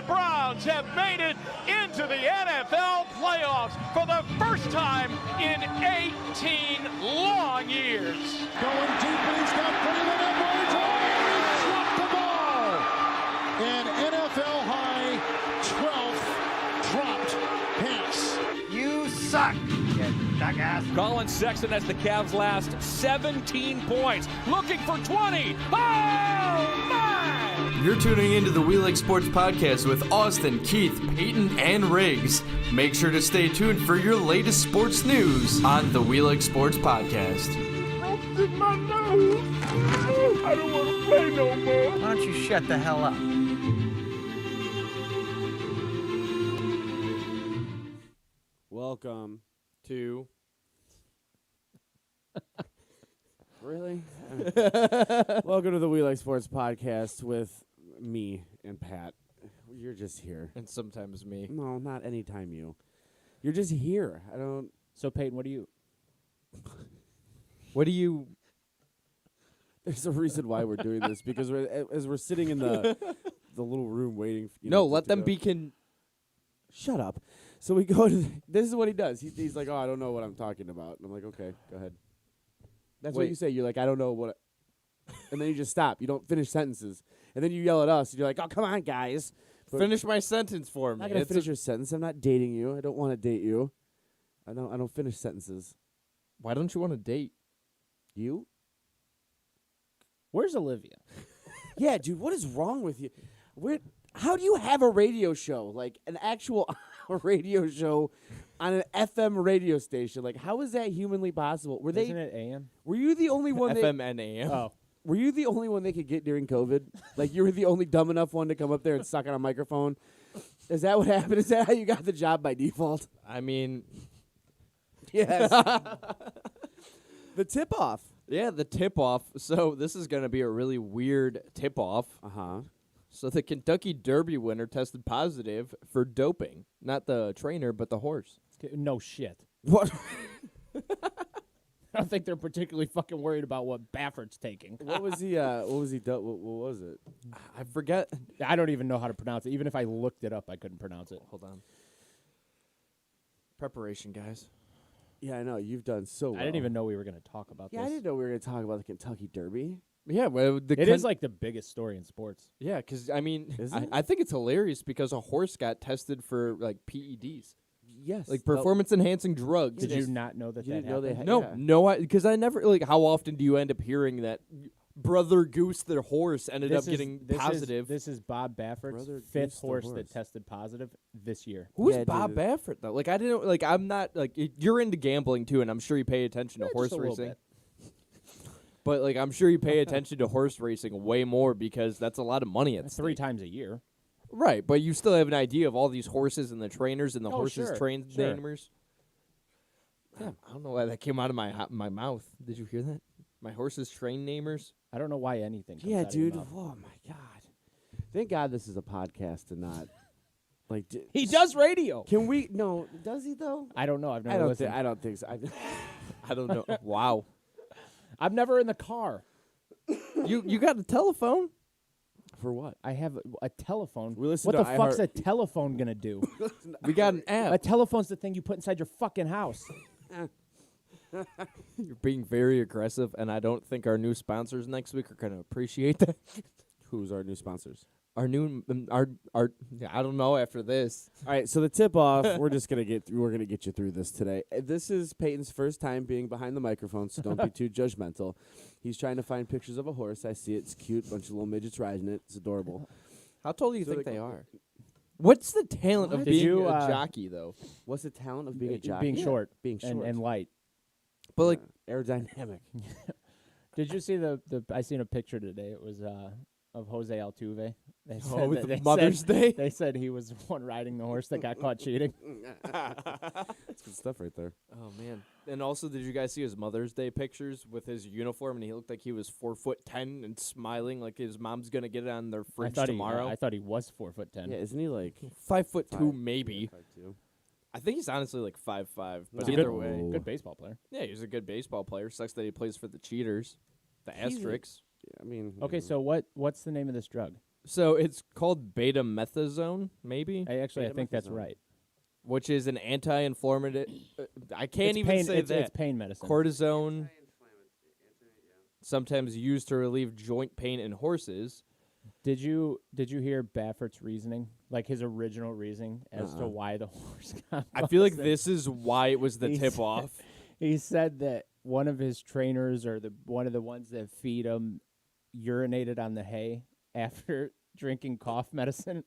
Browns have made it into the NFL playoffs for the first time in 18 long years. Going deep, and he's got Payton Edwards. Oh, he dropped the ball. An NFL high 12th dropped pass. You suck, you jackass. Colin Sexton has the Cavs' last 17 points, looking for 20. Oh, my! You're tuning into the We Like Sports Podcast with Austin, Keith, Payton, and Riggs. Make sure to stay tuned for your latest sports news on the We Like Sports Podcast. Ropes in my nose. no more. Why don't you shut the hell up? Welcome to. Really? Welcome to the We Like Sports podcast with me and Pat. You're just here. And sometimes me. No, not anytime you. You're just here. I don't. So Peyton, what do you? What do you? There's a reason why we're doing this because as we're sitting in the little room waiting. Let them be. Shut up. So we go to. This is what he does. He's like, oh, I don't know what I'm talking about. And I'm like, okay, go ahead. That's what you say. You're like, I don't know what. And then you just stop. You don't finish sentences. And then you yell at us. And you're like, oh, come on, guys. But Finish my sentence for me. I'm not going to finish your sentence. I'm not dating you. I don't want to date you. I don't finish sentences. Why don't you want to date? You? Where's Olivia? Yeah, dude, what is wrong with you? How do you have a radio show? Like an actual radio show on an FM radio station? Like, how is that humanly possible? Isn't it AM? Were you the only one FM and AM. Oh, Were you the only one they could get during COVID? Like, you were the only dumb enough one to come up there and suck on a microphone? Is that what happened? Is that how you got the job by default? I mean, Yes. The tip-off. yeah, the tip-off. So this is going to be a really weird tip-off. Uh-huh. So the Kentucky Derby winner tested positive for doping. Not the trainer, but the horse. no shit. What? I don't think they're particularly fucking worried about what Baffert's taking. What was he? What was he? What was it? I forget. I don't even know how to pronounce it. Even if I looked it up, I couldn't pronounce it. Hold on. Preparation, guys. Yeah, I know. You've done so well. I didn't even know we were going to talk about Yeah, this. I didn't know we were going to talk about the Kentucky Derby. Yeah, well, It is like the biggest story in sports. Yeah, because I mean, Is it? I think it's hilarious because a horse got tested for like PEDs, Yes. like performance-enhancing drugs. Did you not know that You that didn't know they happened? had- No, Yeah. no, because I never like. How often do you end up hearing that Brother Goose, their horse, ended up getting positive? This is Bob Baffert's Brother Goose, fifth the horse horse. that tested positive this year. Who's Yeah, Bob dude. Baffert though? Like I didn't like. I'm not like you're into gambling too, and I'm sure you pay attention to Yeah, horse just a little racing. bit. But like I'm sure you pay attention to horse racing way more because that's a lot of money at Three stake. times a year. Right, but you still have an idea of all these horses and the trainers and the Oh, horses sure, trained sure. namers. Yeah, I don't know why that came out of my mouth. Did you hear that? My horses train namers. I don't know why anything. Comes Yeah, out of your dude. mouth. Oh my God. Thank God this is a podcast and not like. He does radio. Can we? No, does he though? I don't know. I've I never don't. listened. I don't think so. I don't know. Wow. I'm never in the car. You got a telephone? For what? I have a telephone. We listen what to the fuck's iHeart- a telephone gonna do? We got an A app. telephone's the thing you put inside your fucking house. You're being very aggressive, and I don't think our new sponsors next week are going to appreciate that. Who's our new sponsors? Our new, our. Yeah, I don't know after this. All right, so the tip off. We're gonna get you through this today. This is Peyton's first time being behind the microphone, so don't be too judgmental. He's trying to find pictures of a horse. I see it. It's cute. Bunch of little midgets riding it. It's adorable. How tall do you So think they- they are? What's the talent of What? Did being you, a jockey, though? What's the talent of being a jockey? Being short, Being short and light. But like, aerodynamic. Did you see the? I seen a picture today. It was of Jose Altuve. They said with that- the they Mother's said- Day? They said he was the one riding the horse that got caught cheating. That's good stuff right there. oh man! And also, did you guys see his Mother's Day pictures with his uniform? And he looked like he was 4'10" and smiling, like his mom's gonna get it on their fridge tomorrow. I thought he was 4'10". Yeah, isn't he like 5'2", 5'2", maybe. 5'2"? I think he's honestly like 5'5". But No. either good, way, good baseball player. yeah, he's a good baseball player. Sucks that he plays for the cheaters, the He's a- Asterix. Yeah, I mean. Okay, so what's the name of this drug? So it's called betamethasone, maybe, I think that's Betamethasone. right. which is an anti-inflammatory. I can't It's even pain, say it's, that. It's pain medicine. Cortisone, sometimes used to relieve joint pain in horses. Did you hear Baffert's reasoning? Like his original reasoning as to why the horse got I feel like busted? this is why it was the He tip said- off. He said that one of his trainers, or one of the ones that feed him, urinated on the hay after drinking cough medicine,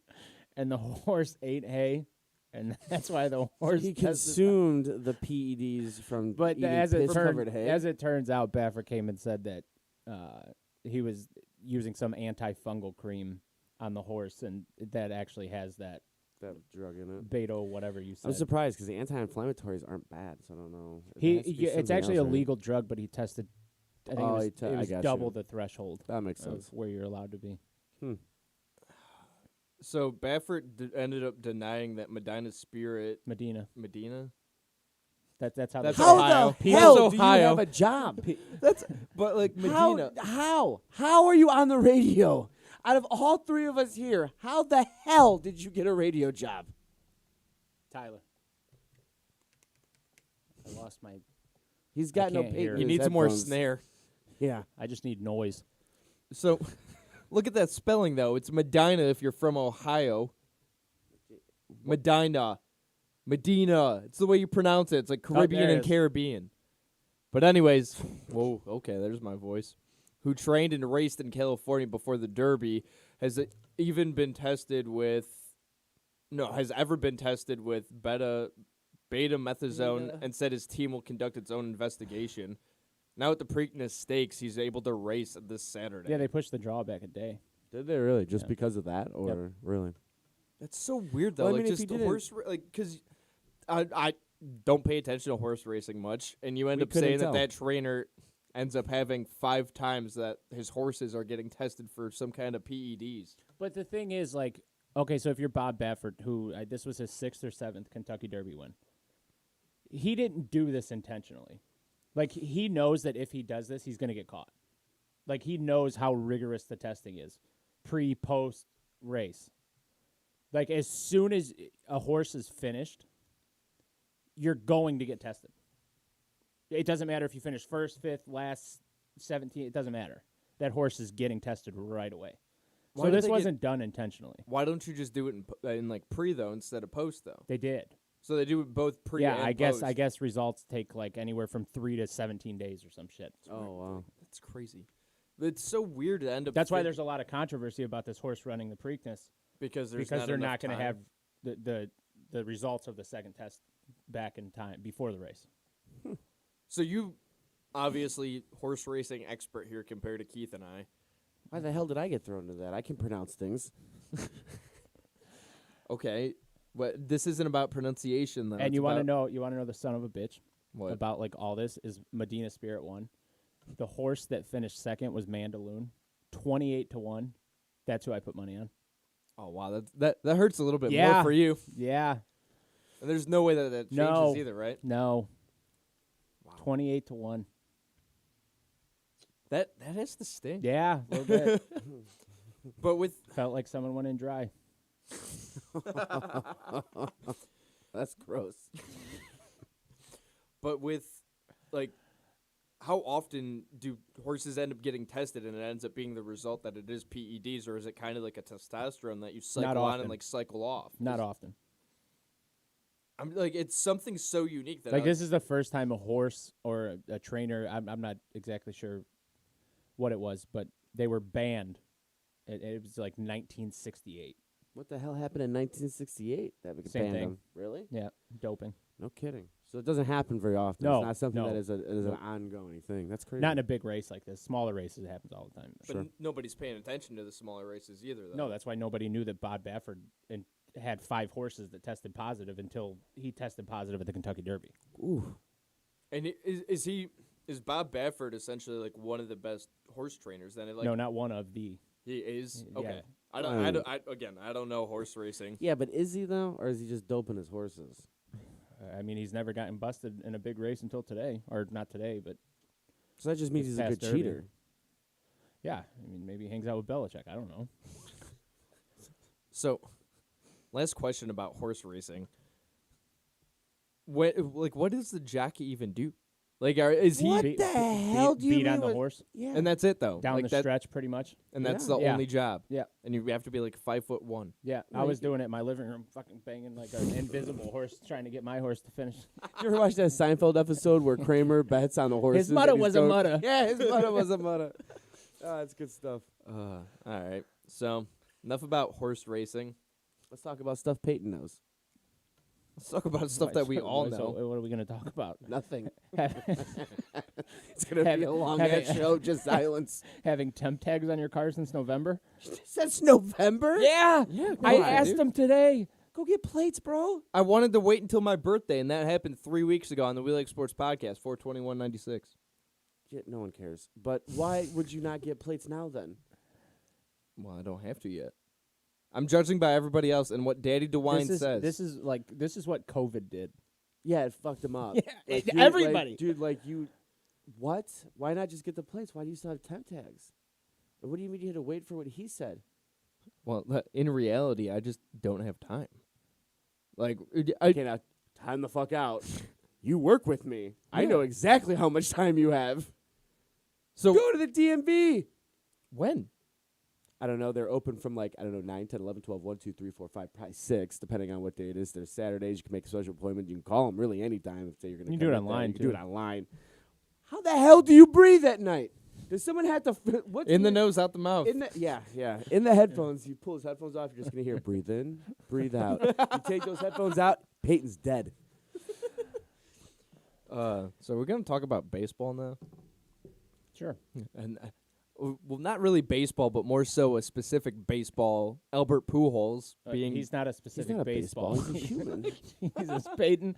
and the horse ate hay, and that's why the horse He tested- consumed the PEDs from But eating as it piss-covered hay. turns out, Baffert came and said that he was using some antifungal cream on the horse, and that actually has that drug in it. beta, whatever you said. I'm surprised because the anti-inflammatories aren't bad, so I don't know. It's actually a legal drug, but he tested. I think it was I double gotcha. the threshold. That makes of sense. where you're allowed to be. So Baffert ended up denying that Medina's Spirit. Medina. That's how. That's they How Ohio. the hell do you Ohio. have a job? But like Medina. How are you on the radio? Out of all three of us here, how the hell did you get a radio job? Tyler. I lost my. He's got no can't Payton hear. in He his needs more headphones. snare. Yeah. I just need noise. So, look at that spelling though. It's Medina if you're from Ohio. Medina. It's the way you pronounce it. It's like Caribbean there it and is. Caribbean. But anyways, whoa, okay, there's my voice. Who trained and raced in California before the Derby has even been tested with has ever been tested with beta methazone and said his team will conduct its own investigation. Now at the Preakness Stakes, he's able to race this Saturday. Yeah, they pushed the draw back a day. Did they really? Just because of that? Or really? That's so weird though. Well, I like mean, if just he the horse, because I don't pay attention to horse racing much, and you end We up couldn't saying tell. that trainer ends up having 5 times that his horses are getting tested for some kind of PEDs. But the thing is, like, okay, so if you're Bob Baffert, who this was his 6th or 7th Kentucky Derby win, he didn't do this intentionally. Like, he knows that if he does this, he's going to get caught. Like, he knows how rigorous the testing is, pre, post race. Like, as soon as a horse is finished, you're going to get tested. It doesn't matter if you finish 1st, 5th, last, 17th. It doesn't matter. That horse is getting tested right away. Why So did this they wasn't done intentionally. Why don't you just do it in like pre though instead of post though? They did. So they do it both pre Yeah, and I post. guess results take like anywhere from 3 to 17 days or some shit. Oh, wow. That's crazy. It's so weird to end up. That's why there's a lot of controversy about this horse running the Preakness because they're not going to have the results of the second test back in time before the race. So you, obviously, horse racing expert here compared to Keith and I. Why the hell did I get thrown into that? I can pronounce things. Okay, but this isn't about pronunciation though. And It's you want to about- know the son of a bitch What? about like all this is Medina Spirit won. The horse that finished second was Mandaloon, 28-1. That's who I put money on. Oh wow, that hurts a little bit Yeah. more for you. Yeah. And there's no way that changes No. either, right? No. 28-1. That has to sting. Yeah, a little bit. But with Felt like someone went in dry. That's gross. But with, like, how often do horses end up getting tested and it ends up being the result that it is PEDs, or is it kind of like a testosterone that you cycle on often. and, like, cycle off? Not often. I'm like, it's something so unique that Like, this is the first time a horse or a trainer, I'm not exactly sure what it was, but they were banned. It was like 1968. What the hell happened in 1968 that we Same banned thing. them? Really? Yeah, doping. No kidding. So it doesn't happen very often. No, It's not something no. that is an Nope. ongoing thing. That's crazy. Not in a big race like this. Smaller races, it happens all the time. But nobody's paying attention to the smaller races either, though. No, that's why nobody knew that Bob Baffert had 5 horses that tested positive until he tested positive at the Kentucky Derby. Ooh. And is Bob Baffert essentially like one of the best horse trainers? Then No, not one of the. he is. Yeah. Okay, I don't know horse racing. Yeah, but is he though, or is he just doping his horses? I mean, he's never gotten busted in a big race until today, or not today, but So that just means This he's a past good Derby. cheater. yeah. I mean, maybe he hangs out with Belichick. I don't know. So, last question about horse racing. What does the jockey even do? Like, is he? What Beat- the hell do you beat mean on the with- horse Yeah. And that's it though. down like the that, stretch, pretty much. and that's Yeah. the Yeah. only job. Yeah. And you have to be like 5'1". Yeah, I was doing it in my living room, fucking banging like an invisible horse, trying to get my horse to finish. You ever watch that Seinfeld episode where Kramer bets on the horses? His motto and he's was a going- motto. Yeah, his motto was a motto. Oh, that's good stuff. All right. So enough about horse racing. Let's talk about stuff Payton knows. Let's talk about stuff that we all know. What are we going to talk about? Nothing. Having It's going to be a long ass show, just silence. temp tags on your car since November? Since November? Yeah. I asked him today. Go get plates, bro. I wanted to wait until my birthday, and that happened 3 weeks ago on the We Like Sports podcast, 4/21/96. Yeah, no one cares. But why would you not get plates now then? Well, I don't have to yet. I'm judging by everybody else and what Daddy DeWine says. This is what COVID did. Yeah, it fucked him up. Yeah, everybody. What? Why not just get the plates? Why do you still have temp tags? And what do you mean you had to wait for what he said? Well, in reality, I just don't have time. Like, Okay, now, time the fuck out. You work with me. I know exactly how much time you have. So Go to the DMV. when? I don't know. They're open from 9, 10, 11, 12, 1, 2, 3, 4, 5, probably 6, depending on what day it is. There's Saturdays. You can make a special appointment. You can call them really anytime if you're going to You can do it online, You can do too. it online. How the hell do you breathe at night? Does someone have to... What's In the weird? nose, out the mouth. Yeah. In the headphones, you pull his headphones off, you're just going to hear breathe in, breathe out. You take those headphones out, Peyton's dead. So we're going to talk about baseball now. Sure. And well, not really baseball, but more so a specific baseball. Albert Pujols being He's not a specific He's not a baseball. baseball. He's a human. He's a Payton.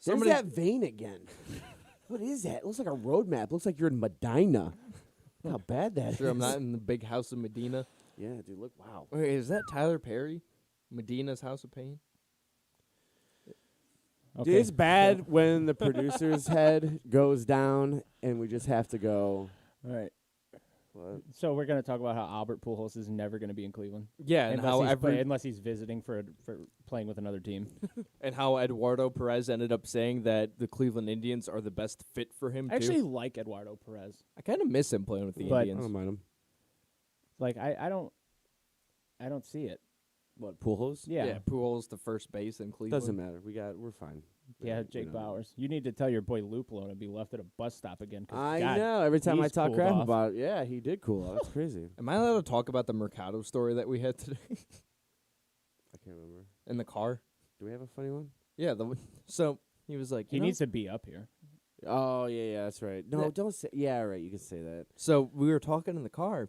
There's that vein again. What is that? It looks like a road map. Looks like you're in Medina. Look how bad that is. sure I'm not in the big house of Medina. Yeah, dude, look, wow. Wait, is that Tyler Perry? Medina's House of Pain? Dude, it's bad when the producer's head goes down and we just have to go. All right. What? So we're going to talk about how Albert Pujols is never going to be in Cleveland. Yeah, and how unless he's visiting for playing with another team. and how Eduardo Perez ended up saying that the Cleveland Indians are the best fit for him I actually too. like Eduardo Perez. I kind of miss him playing with the But- I Indians. don't mind him. Like I don't see it. What, Pujols? Yeah. Pujols to first base in Cleveland. Doesn't matter. We're fine. Yeah, You Jake know. Bowers. You need to tell your boy Luplo to be left at a bus stop again. 'Cause I God, know. Every time I he's talk cooled crap off. about it, yeah, he did cool off. That's crazy. Am I allowed to talk about the Mercado story that we had today I can't remember. in the car? Do we have a funny one? Yeah. So he was like, He you know? needs to be up here. Oh, yeah, that's right. No, Yeah. don't say. Yeah, right. You can say that. So we were talking in the car,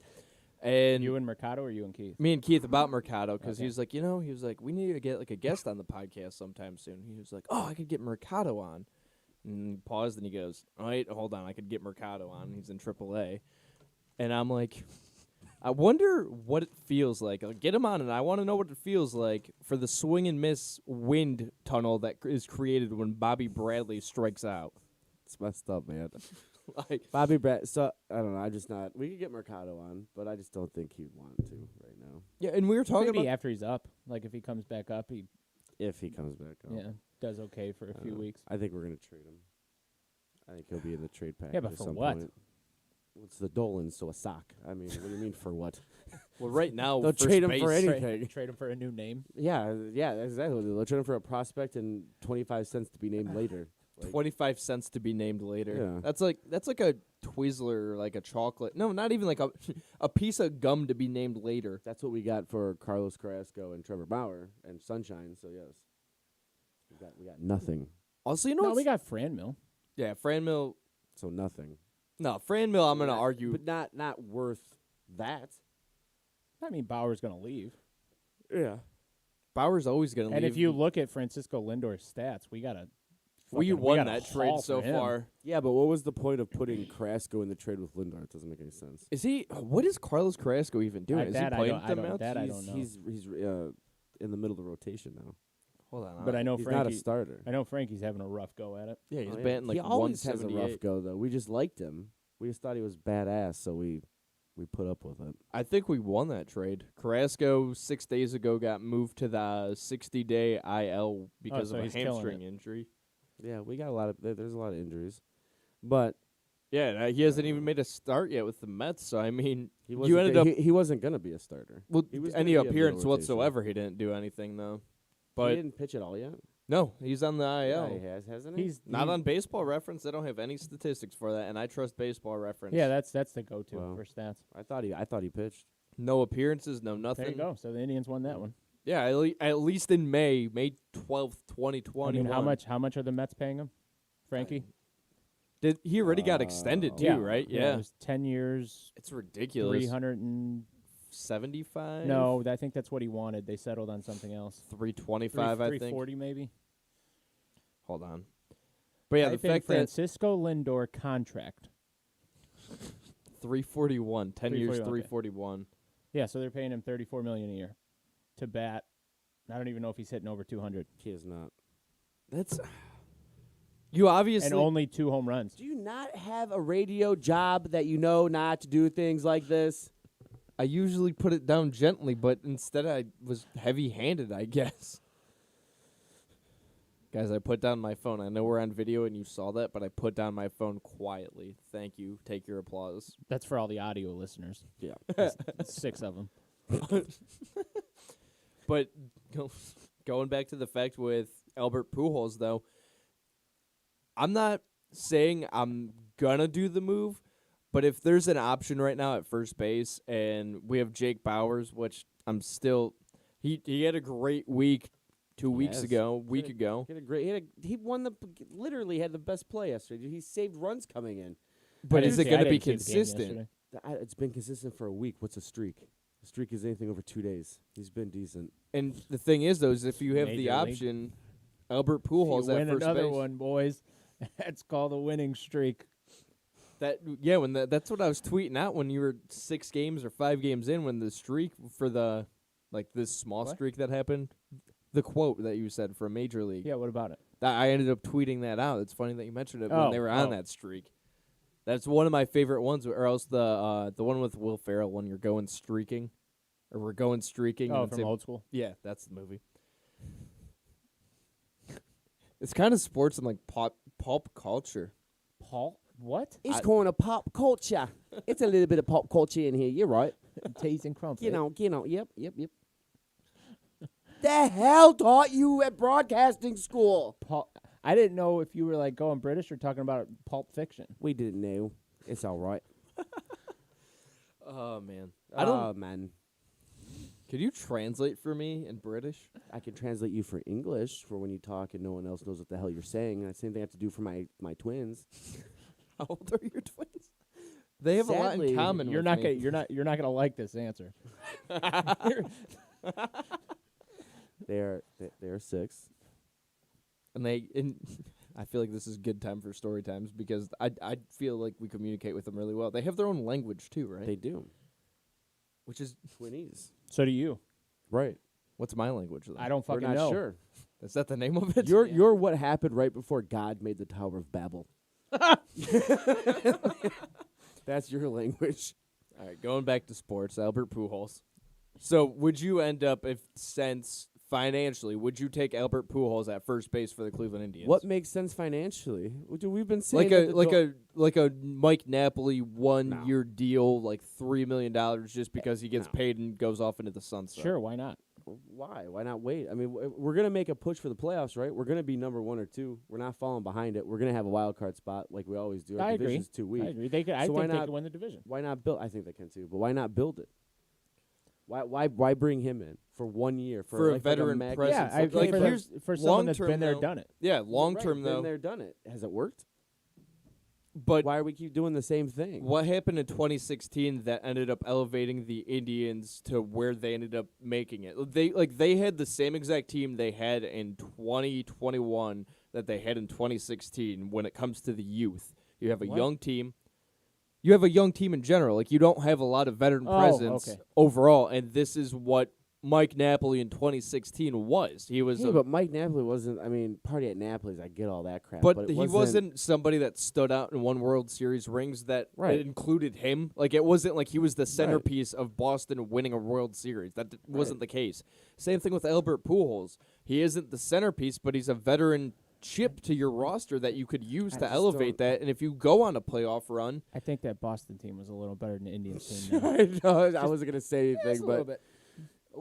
and You and Mercado or you and Keith? me and Keith about Mercado because Okay. he was like, we need to get like a guest on the podcast sometime soon. He was like, oh, I could get Mercado on. And he paused and he goes, all right, hold on, I could get Mercado on. He's in AAA. And I'm like, I wonder what it feels like. I'll get him on, and I want to know what it feels like for the swing and miss wind tunnel that is created when Bobby Bradley strikes out. It's messed up, man. Like, Bobby Brett. So I don't know. I'm just not. We could get Mercado on, but I just don't think he'd want to right now. yeah, and we were talking Maybe about after he's up. Like if he comes back up, he If he comes back up. does okay for a few weeks. I think we're gonna trade him. I think he'll be in the trade package. Yeah, but at for some what? Point. Well, it's the Dolan, so a sock. I mean, what do you mean for what? well, right now They'll first trade him base, for anything. Trade him for a new name. Yeah, exactly. They'll trade him for a prospect and 25 cents to be named later. Like, 25 cents to be named later. Yeah. That's like a Twizzler, like a chocolate. No, not even like a piece of gum to be named later. that's what we got for Carlos Carrasco and Trevor Bauer and Sunshine. So yes, we got nothing. Also, you know No, what's we got Franmil. yeah, Franmil. So nothing. No, Franmil. I'm gonna argue. but not worth that. I mean, Bauer's going to leave. Yeah. Bauer's always gonna And leave. if you look at Francisco Lindor's stats, we got we won that trade so far. Yeah, but what was the point of putting Carrasco in the trade with Lindor? It doesn't make any sense. Is he? What is Carlos Carrasco even doing? Is he that I playing don't- with I them don't- now? that I don't know. He's in the middle of the rotation now. Hold on. But I know He's not Frankie. a starter. I know Frankie's having a rough go at it. yeah, he's Oh, yeah. batting like he always has a 178. rough go though. We just liked him. We just thought he was badass, so we put up with it. I think we won that trade. Carrasco 6 days ago got moved to the 60-day IL because so of a he's killing hamstring it. injury. Yeah, we got a lot of there's a lot of injuries, but Yeah, he hasn't even made a start yet with the Mets. So I mean, he you ended up he wasn't gonna be a starter. well, he was any gonna be a appearance middle rotation. whatsoever. He didn't do anything though. He But didn't pitch at all yet. no, he's on the IL. Yeah, he has, hasn't he? He's Not on Baseball Reference. They don't have any statistics for that, and I trust Baseball Reference. Yeah, that's the go-to Wow. for stats. I thought he pitched. No appearances, no There nothing. you go. So the Indians won that one. Yeah, at least in May 12th, 2021. I mean, how much are the Mets paying him, Frankie? He already got extended too, right? Yeah. It was 10 years, It's ridiculous. 375. 75? No, I think that's what he wanted. They settled on something else. 325, I think. 340 maybe. Hold on. But yeah, the Type in fact that Francisco Lindor contract. 341, 10 years, 341, okay. 341. Yeah, so they're paying him $34 million a year to bat. I don't even know if he's hitting over 200. He is not. That's you obviously And only 2 home runs. Do you not have a radio job that you know not to do things like this? I usually put it down gently, but instead I was heavy-handed, I guess. Guys, I put down my phone. I know we're on video and you saw that, but I put down my phone quietly. Thank you. Take your applause. That's for all the audio listeners. Yeah. 6 of them. But going back to the fact with Albert Pujols, though, I'm not saying I'm going to do the move, but if there's an option right now at first base and we have Jake Bauers, which I'm still – he had a great week 2 weeks ago, week ago. He won literally had the best play yesterday. He saved runs coming in. But is it going to be see the game consistent? yesterday. It's been consistent for a week. What's a streak? A streak is anything over 2 days. He's been decent. And the thing is, though, is if you have Major the league. option, Albert If Pujols you at win first another base. one, boys. That's called a winning streak. That's what I was tweeting out when you were 6 games or 5 games in when the streak for the this small streak that happened. The quote that you said from Major League. Yeah, what about it? I ended up tweeting that out. It's funny that you mentioned it when they were on that streak. That's one of my favorite ones, or else the one with Will Ferrell when you're going streaking, or we're going streaking. Oh, and from Old School? Yeah, that's the movie. It's kind of sports and like pulp culture. Paul? What? It's calling a pop culture. It's a little bit of pop culture in here. You're right. Teas and crumpets. You know. Yep. The hell taught you at broadcasting school? I didn't know if you were like going British or talking about Pulp Fiction. We didn't know. It's all right. Oh man, man. Could you translate for me in British? I can translate you for English for when you talk and no one else knows what the hell you're saying. And the same thing I have to do for my twins. How old are your twins? They have a lot in Sadly, common. You're with not me. gonna you're not gonna like this answer. They're 6. And I feel like this is a good time for story times because I feel like we communicate with them really well. They have their own language too, right? They do. Which is Twinnies. So do you. Right. what's my language? Then? I don't We're fucking not know. sure. Is that the name of it? You're what happened right before God made the Tower of Babel. That's your language. All right, going back to sports, Albert Pujols. So would you end up, financially, would you take Albert Pujols at first base for the Cleveland Indians? What makes sense financially? We've been saying like a Mike Napoli 1 year deal, like $3 million, just because he gets paid and goes off into the sunset. Sure, why not? Why? Why not wait? I mean, we're going to make a push for the playoffs, right? We're going to be number 1 or 2. We're not falling behind it. We're going to have a wild card spot like we always do. Our I agree. division's too weak. I agree. They could, I So think why they not- could win the division. Why not build? I think they can too. But why not build it? Why bring him in for 1 year For a veteran presence. Yeah, I Like, think here's for someone that's long-term, been there, though. done it. Yeah, long term Been though. there, done it. Has it worked? But Why do we keep doing the same thing? what happened in 2016 that ended up elevating the Indians to where they ended up making it? They had the same exact team they had in 2021 that they had in 2016 when it comes to the youth. You have a young team. You have a young team in general. Like, you don't have a lot of veteran presence overall, and this is what Mike Napoli in 2016 was. He was But Mike Napoli wasn't. I mean, party at Napoli's. I get all that crap. But it he wasn't somebody that stood out and won World Series rings that it included him. Like, it wasn't like he was the centerpiece of Boston winning a World Series. That wasn't the case. Same thing with Albert Pujols. He isn't the centerpiece, but he's a veteran chip to your roster that you could use to elevate that. And if you go on a playoff run, I think that Boston team was a little better than the Indians team. Now. I know. I wasn't gonna say anything, a little but bit.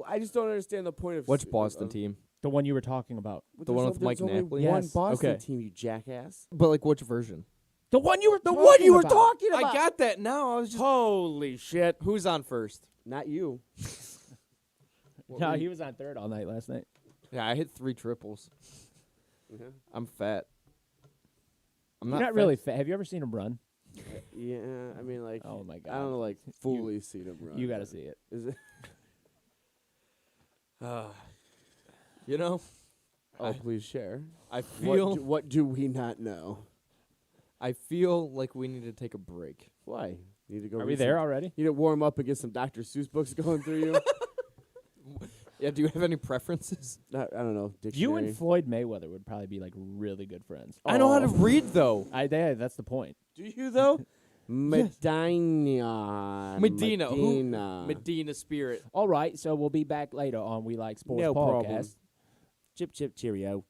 I just don't understand the point of which Boston team? The one you were talking about. The one with Mike Napoli? One Yes. Boston Okay. team, you jackass. But like which version? The one you were The one you were talking I about. got that now. I was just Holy shit! who's on first? Not you. No, he was on third all night last night. Yeah, I hit 3 triples. I'm fat. I'm You're not really fat. Have you ever seen him run? Yeah, I mean, like, Oh my god! I don't know, like, fully see them run. You got to see it. Is it? You know, Oh, please share. I feel What do we not know? I feel like we need to take a break. Why? Need to go. Are read we there some- already? Need to warm up and get some Dr. Seuss books going through you. Yeah, do you have any preferences? I don't know. Dictionary. You and Floyd Mayweather would probably be like really good friends. I know how to read though. That's the point. Do you though? Medina. Medina Spirit. All right, so we'll be back later on We Like Sports No podcast. problem. Chip, chip, cheerio.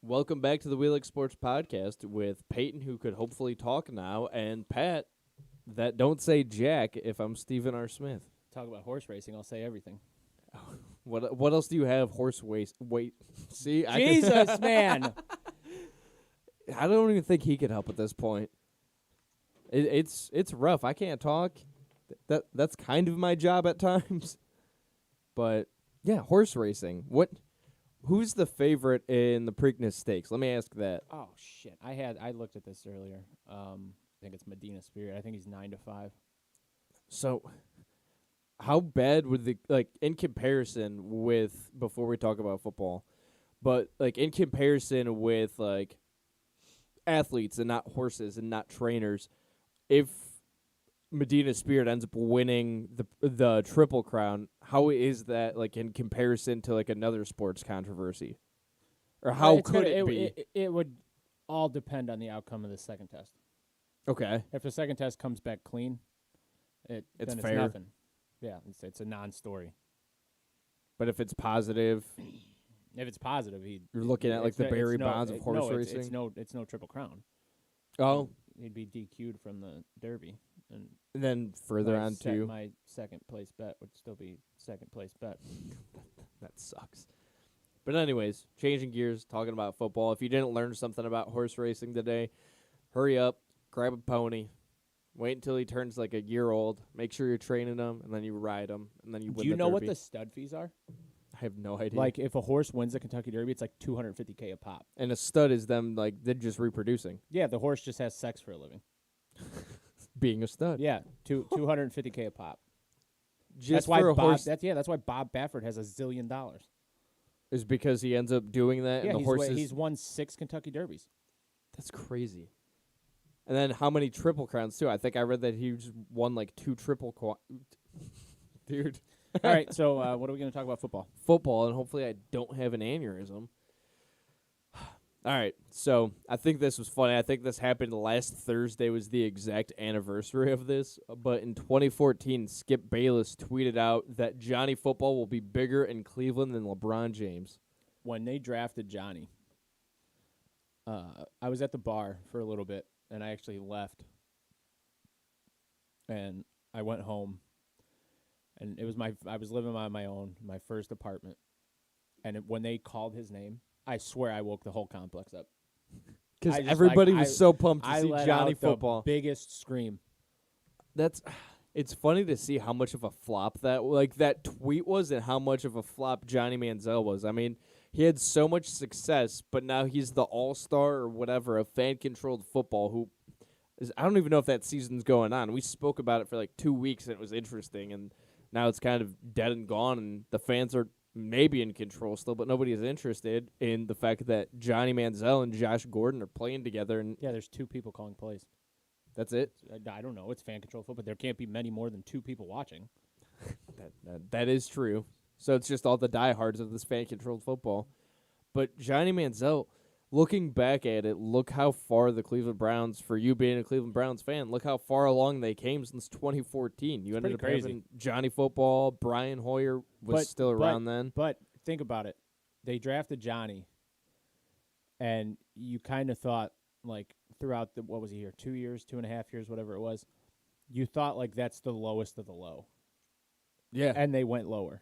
Welcome back to the Wheel Sports Podcast with Payton, who could hopefully talk now, and Pat, that don't say jack if I'm Stephen R. Smith. Talk about horse racing, I'll say everything. What else do you have? Horse waste. Wait. See? Jesus, man. I don't even think he could help at this point. It's rough. I can't talk. That's kind of my job at times. But, yeah, horse racing. Who's the favorite in the Preakness Stakes? Let me ask that. Oh, shit. I looked at this earlier. I think it's Medina Spirit. I think he's 9-5. So, how bad would in comparison with, before we talk about football, but, in comparison with, athletes and not horses and not trainers, if Medina Spirit ends up winning the Triple Crown, how is that in comparison to another sports controversy? Or how could it be? It would all depend on the outcome of the second test. Okay. If the second test comes back clean, then it's fair. nothing. Yeah, it's a non-story. But if it's positive, If it's positive, you're looking at the Barry Bonds of horse racing. It's no Triple Crown. Oh, He'd be DQ'd from the Derby, and then further on to my second place bet would still be second place bet. That sucks. But anyways, changing gears, talking about football. If you didn't learn something about horse racing today, hurry up, grab a pony, wait until he turns a year old. Make sure you're training him, and then you ride him, and then you win. Do you the know what Derby. the stud fees are? I have no idea. If a horse wins the Kentucky Derby, it's $250K a pop. And a stud is them they're just reproducing, Yeah, the horse just has sex for a living. being a stud. Yeah, $250K a pop. Just That's why for a horse That's why Bob Baffert has $1 zillion. is because he ends up doing that, Yeah, and the horses. he's won 6 Kentucky Derbies. That's crazy. And then how many Triple Crowns too? I think I read that he just won 2 Dude. All right, so what are we going to talk about? Football, and hopefully I don't have an aneurysm. All right, so I think this was funny. I think this happened last Thursday was the exact anniversary of this. But in 2014, Skip Bayless tweeted out that Johnny Football will be bigger in Cleveland than LeBron James. When they drafted Johnny, I was at the bar for a little bit, and I actually left. And I went home. And it was I was living on my own, my first apartment. And when they called his name, I swear I woke the whole complex up. Because everybody was so pumped to see Johnny out Football. The biggest scream. It's funny to see how much of a flop that tweet was and how much of a flop Johnny Manziel was. I mean, he had so much success, but now he's the all-star or whatever of fan-controlled football I don't even know if that season's going on. We spoke about it for 2 weeks, and it was interesting, and now it's kind of dead and gone, and the fans are maybe in control still, but nobody is interested in the fact that Johnny Manziel and Josh Gordon are playing together. And Yeah, there's 2 people calling plays. that's it. I don't know. It's fan-controlled football. There can't be many more than 2 people watching. That is true. So it's just all the diehards of this fan-controlled football. But Johnny Manziel, looking back at it, look how far the Cleveland Browns, for you being a Cleveland Browns fan, look how far along they came since 2014. You ended up having Johnny Football, Brian Hoyer was still around then. But think about it. They drafted Johnny, and you kind of thought, throughout what was he here, 2 years, 2.5 years, whatever it was, you thought, that's the lowest of the low. Yeah. And they went lower.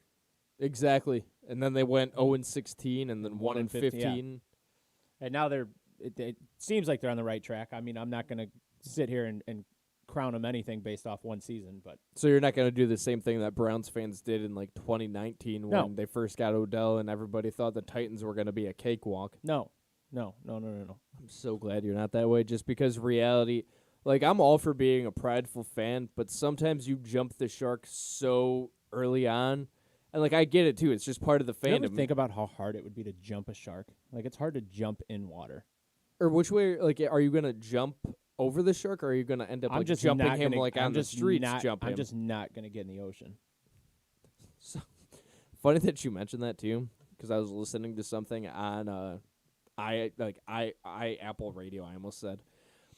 Exactly. And then they went 0-16 and then 1-15. Yeah. And now it seems like they're on the right track. I mean, I'm not going to sit here and crown them anything based off one season. But So you're not going to do the same thing that Browns fans did in 2019 No. when they first got Odell and everybody thought the Titans were going to be a cakewalk. No. I'm so glad you're not that way, just because reality, I'm all for being a prideful fan, but sometimes you jump the shark so early on. And, I get it, too. It's just part of the fandom. You ever think about how hard it would be to jump a shark? It's hard to jump in water. Or which way, are you going to jump over the shark, or are you going to end up, I'm just jumping not him, gonna, on the streets, jump him? I'm just not going to get in the ocean. So, funny that you mentioned that, too, because I was listening to something on Apple Radio, I almost said.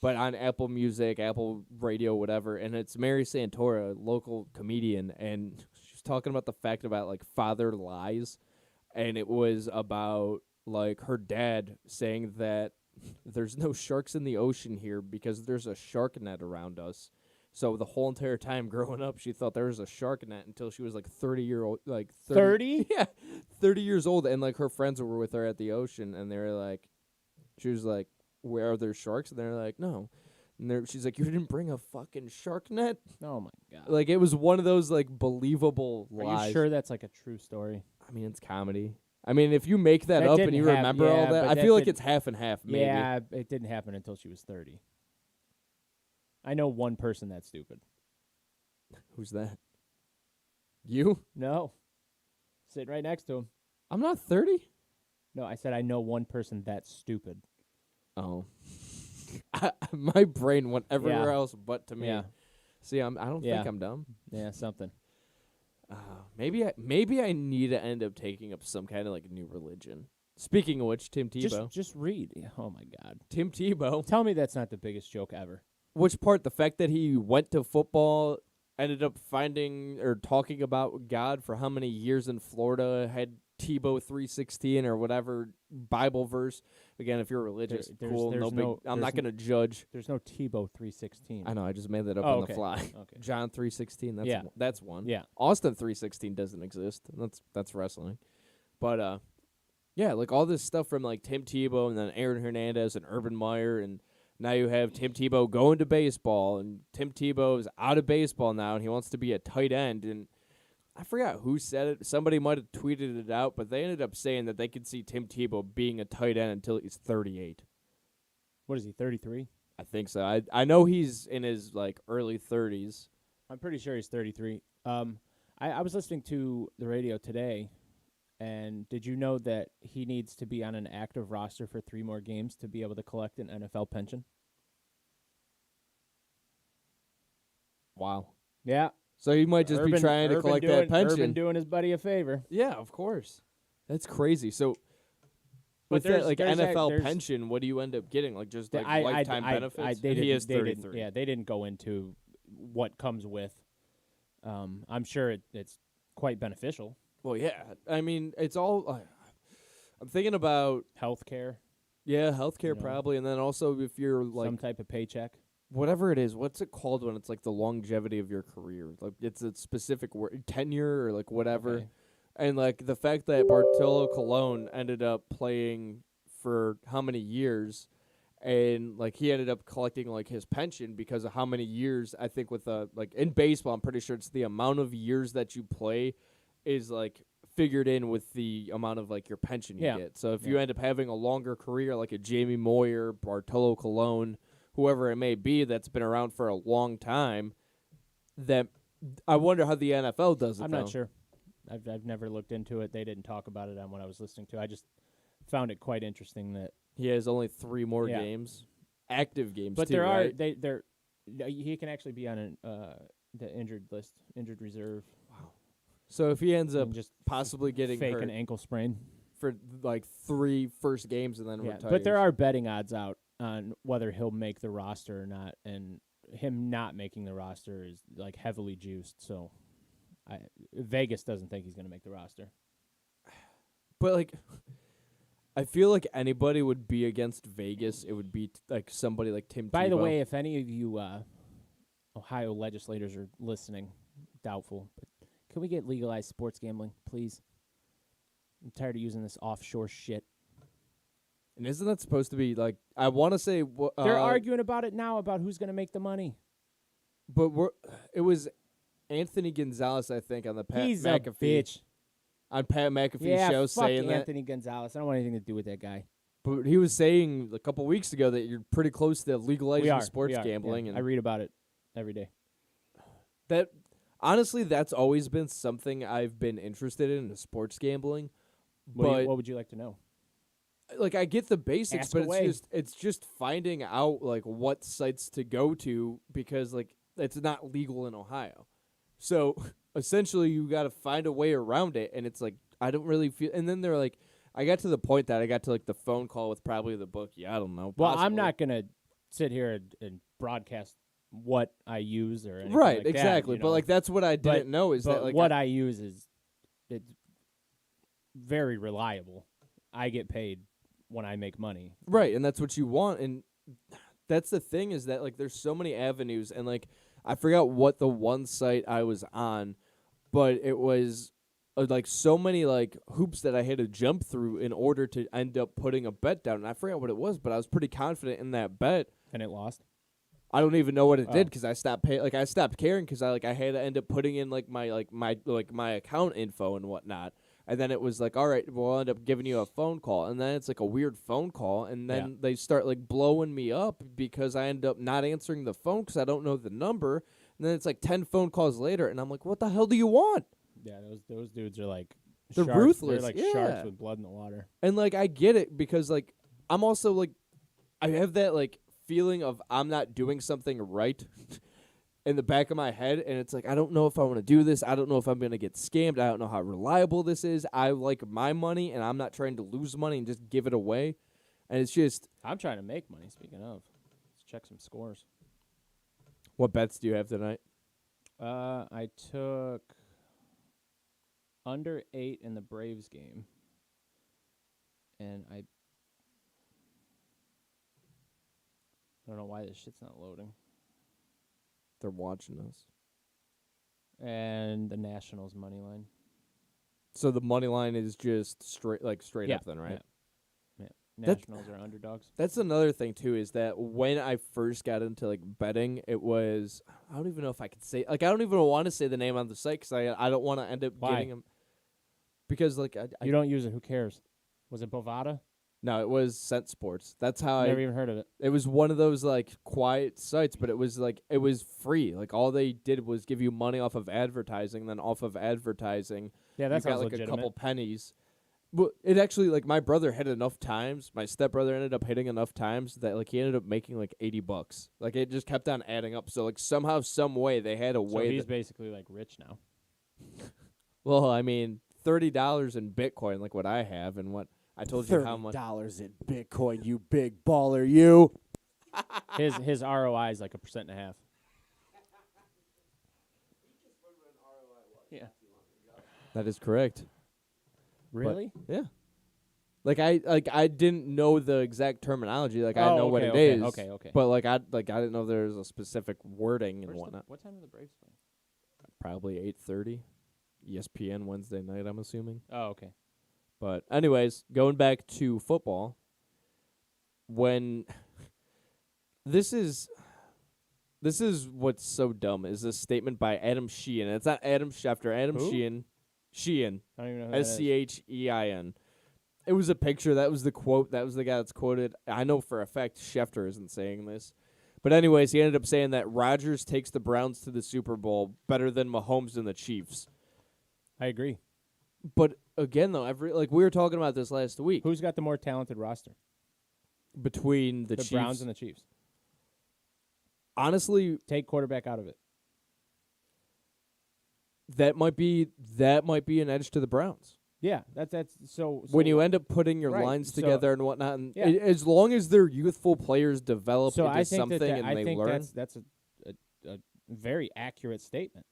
But on Apple Music, Apple Radio, whatever, and it's Mary Santora, a local comedian, and she's talking about the fact about, father lies, and it was about like her dad saying that there's no sharks in the ocean here because there's a shark net around us. So the whole entire time growing up, she thought there was a shark net until she was like 30 like 30? Yeah, 30 years old, and like her friends were with her at the ocean, and they were like, she was like, "Where are there sharks?" And they're like, "No." And she's like, "You didn't bring a fucking shark net?" Oh my god! Like it was one of those like believable Are lies. you sure that's like a true story? I mean, it's comedy. I mean, if you make that up and you remember all that, I feel like it's half and half. Maybe. Yeah, it didn't happen until she was 30. I know one person that's stupid. Who's that? You? No, sitting right next to him. I'm not 30. No, I said I know one person that's stupid. Oh, my brain went everywhere Yeah. else but to me. Yeah. See, I don't Yeah. think I'm dumb. Yeah, something. Maybe I need to end up taking up some kind of like new religion. Speaking of which, Tim Tebow. Just read. Yeah, oh my god! Tim Tebow. Tell me that's not the biggest joke ever. Which part? The fact that he went to football, ended up finding or talking about God for how many years in Florida, had Tebow 3:16 or whatever Bible verse. Again, if you're religious, cool, there's no big. I'm not gonna judge. There's no Tebow 3:16. I know, I just made that up Oh, on okay. the fly. Okay. John 3:16. That's Yeah. that's one. Yeah. Austin 3:16 doesn't exist. That's wrestling. But yeah, like all this stuff from like Tim Tebow and then Aaron Hernandez and Urban Meyer, and now you have Tim Tebow going to baseball, and Tim Tebow is out of baseball now and he wants to be a tight end, and I forgot who said it. Somebody might have tweeted it out, but they ended up saying that they could see Tim Tebow being a tight end until he's 38. What is he? 33? I think so. I know he's in his like early 30s. I'm pretty sure he's 33. I was listening to the radio today, and did you know that he needs to be on an active roster for 3 more games to be able to collect an NFL pension? Wow. Yeah. So he might just be trying to collect that pension. Urban doing his buddy a favor. Yeah, of course. That's crazy. So But with that there's- like there's NFL there's- pension, what do you end up getting? Like just like I- lifetime I- benefits? they He didn't- is they didn't- 33. Yeah, they didn't go into what comes with. I'm sure it's quite beneficial. Well, yeah. I mean, it's all. I'm thinking about Healthcare, healthcare You know, probably, and then also if you're like some type of paycheck. whatever it is, what's it called when it's like the longevity of your career? Like it's a specific word, tenure or like whatever. Okay. And like the fact that Bartolo Colon ended up playing for how many years, and like he ended up collecting like his pension because of how many years. I think with like in baseball, I'm pretty sure it's the amount of years that you play is like figured in with the amount of like your pension you Yeah. get. So if you end up having a longer career like a Jamie Moyer, Bartolo Colon, whoever it may be that's been around for a long time, that I wonder how the NFL does it. I'm though. not sure. I've never looked into it. They didn't talk about it on what I was listening to. I just found it quite interesting that. He has only 3 more Yeah. games, active games. But too, there are right? he can actually be on the injured list, injured reserve. So if he ends up and just possibly getting fake hurt an ankle sprain. for like 3 first games and then Yeah, retires. but there are betting odds out on whether he'll make the roster or not, and him not making the roster is like heavily juiced. So, Vegas doesn't think he's going to make the roster. But like, I feel like anybody would be against Vegas. It would be like somebody like Tim. By the Tebow. way, if any of you Ohio legislators are listening, doubtful, but can we get legalized sports gambling, please? I'm tired of using this offshore shit. and isn't that supposed to be like? I want to say They're arguing about it now about who's going to make the money. but it was Anthony Gonzalez, I think, on the Pat He's McAfee a bitch. on Pat McAfee's Yeah, show fuck saying Anthony Gonzalez. I don't want anything to do with that guy. that. But he was saying a couple weeks ago that you're pretty close to legalizing sports we are, gambling, yeah. and I read about it every day. that honestly, that's always been something I've been interested in sports gambling. But What would you like to know? like I get the basics, Ask but away. it's just finding out like what sites to go to because like it's not legal in Ohio. So essentially you got to find a way around it, and it's like I don't really feel. And then they're like, I got to the point that I got to like the phone call with probably the bookie. I don't know. Well, I'm possibly. not going to sit here and broadcast what I use or anything Right, like that, exactly. you But know. like that's what I didn't know is But that like what I use is it's very reliable. I get paid when I make money. Right, and that's what you want, and that's the thing is that like there's so many avenues, and like I forgot what the one site I was on, but it was like so many like hoops that I had to jump through in order to end up putting a bet down, and I forgot what it was, but I was pretty confident in that bet. And it lost? I don't even know what it did because I stopped I stopped caring because I had to end up putting in my account info and whatnot. And then it was like, all right, we'll end up giving you a phone call. And then it's like a weird phone call. And then they start like blowing me up because I end up not answering the phone because I don't know the number. And then it's like 10 phone calls later. And I'm like, what the hell do you want? Yeah, those dudes are like They're sharks. ruthless. They're like Yeah. sharks with blood in the water. And like, I get it because like, I'm also like, I have that like feeling of I'm not doing something right in the back of my head, and it's like I don't know if I want to do this. I don't know if I'm going to get scammed. I don't know how reliable this is. I like my money, and I'm not trying to lose money and just give it away. And it's just I'm trying to make money, speaking of. Let's check some scores. what bets do you have tonight? I took under 8 in the Braves game. And I don't know why this shit's not loading. They're watching us. And the Nationals money line. So the money line is just straight Yeah, up then, right? Yeah. That- Nationals are underdogs. That's another thing too is that when I first got into like betting, it was I don't even know if I could say I don't even want to say the name on the site because I don't want to end up Why? getting them because like You don't use it. Who cares? Was it Bovada? no, it was Cent Sports. That's how Never even heard of it. It was one of those like quiet sites, but it was free. Like all they did was give you money off of advertising, then off of advertising, Yeah, that you got sounds like legitimate. a couple pennies. But it actually like my brother hit enough times. My stepbrother ended up hitting enough times that like he ended up making like $80. Like it just kept on adding up. So like somehow, some way they had a So way. he's basically like rich now. Well, I mean, $30 in Bitcoin, like what I have, and what I told you how much. $30 in Bitcoin, you big baller, you. His ROI is like 1.5%. Yeah. That is correct. Really? Yeah. Like I didn't know the exact terminology. Like I know what it is. Okay. But I didn't know there was a specific wording and whatnot. What time do the Braves play? Probably 8:30. ESPN Wednesday night, I'm assuming. Oh, okay. But anyways, going back to football, when this is what's so dumb is this statement by Adam Sheehan. It's not Adam Schefter. Adam Who? Sheehan. Sheehan. I don't even know who that is. Schein. It was a picture. That was the quote. That was the guy that's quoted. I know for a fact Schefter isn't saying this. But anyways, he ended up saying that Rodgers takes the Browns to the Super Bowl better than Mahomes and the Chiefs. I agree. But again, though, we were talking about this last week. Who's got the more talented roster? Between the Chiefs. Browns and the Chiefs. Honestly, Take quarterback out of it. that might be an edge to the Browns. Yeah, that's so When you end up putting your Right, lines so- together and whatnot, and Yeah. as long as their youthful players develop so into I think something and I they think learn, that's a very accurate statement.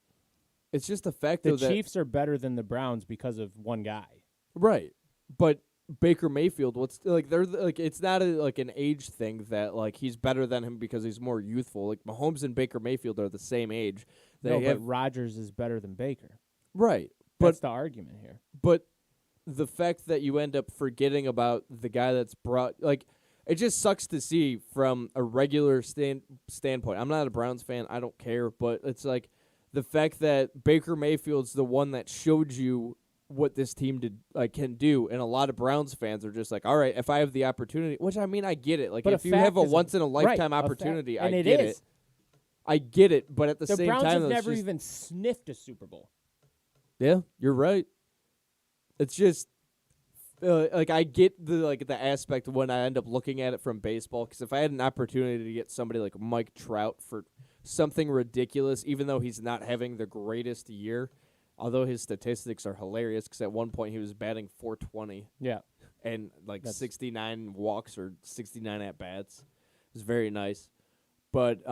it's just the fact The though that Chiefs are better than the Browns because of one guy. right. But Baker Mayfield, it's not an age thing that like he's better than him because he's more youthful. Like Mahomes and Baker Mayfield are the same age. No, They have but Rodgers is better than Baker. right, That's the argument here. but the fact that you end up forgetting about the guy that's brought it just sucks to see from a regular standpoint. I'm not a Browns fan. I don't care, but it's like the fact that Baker Mayfield's the one that showed you what this team can do, and a lot of Browns fans are just like, all right, if I have the opportunity, which I mean, I get it. Like But if a you have a fact is once in a lifetime right, a fact. opportunity, I And it get is. it. I get it, but at the The same Browns time, have it's never just- even sniffed a Super Bowl. Yeah, you're right. It's just I get the aspect when I end up looking at it from baseball, because if I had an opportunity to get somebody like Mike Trout for something ridiculous, even though he's not having the greatest year, although his statistics are hilarious, because at one point he was batting .420 Yeah. and That's- 69 walks or 69 at bats. It was very nice, but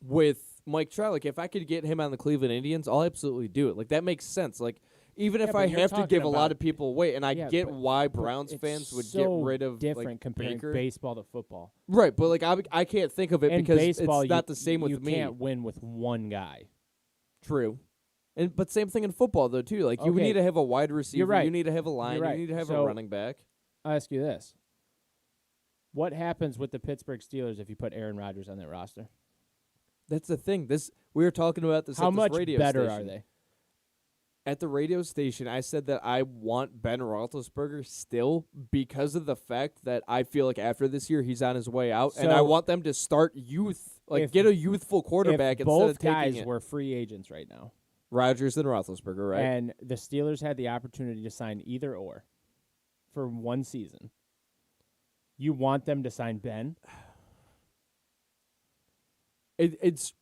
with Mike Trout, if I could get him on the Cleveland Indians, I'll absolutely do it. That makes sense. even if but I you're have to talking give a lot about- of people away, and I Yeah, get but- why but Browns it's fans would so get rid of different like comparing Baker. baseball to football. Right, but like I can't think of it In because baseball, it's not the same you with me. can't win with one guy. True. But same thing in football though too. Like you Okay. need to have a wide receiver, right. you need to have a line, right. you need to have a So- running back. I'll ask you this. What happens with the Pittsburgh Steelers if you put Aaron Rodgers on that roster? That's the thing. We were talking about this How at this much radio better station. are they? At the radio station, I said that I want Ben Roethlisberger still because of the fact that I feel like after this year he's on his way out, and I So- want them to start youth, like If- get a youthful quarterback If instead both of taking guys it. were free agents right now, Rodgers and Roethlisberger, right? and the Steelers had the opportunity to sign either or for one season, you want them to sign Ben? It's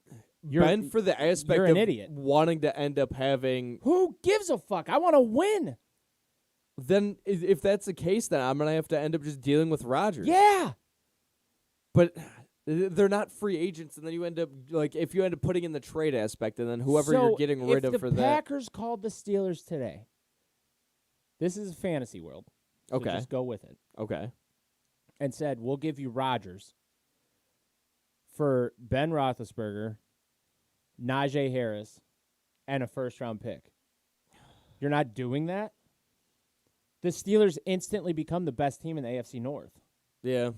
You're- Ben for the aspect you're of an idiot. wanting to end up having. Who gives a fuck? I want to win. Then if that's the case, then I'm gonna have to end up just dealing with Rodgers. Yeah. But they're not free agents, and then you end up like if you end up putting in the trade aspect, and then whoever So you're getting rid of if for the that. Packers called the Steelers today, this is a fantasy world. So Okay. just go with it. Okay. And said, we'll give you Rodgers for Ben Roethlisberger, Najee Harris, and a first-round pick. You're not doing that? The Steelers instantly become the best team in the AFC North. Yeah.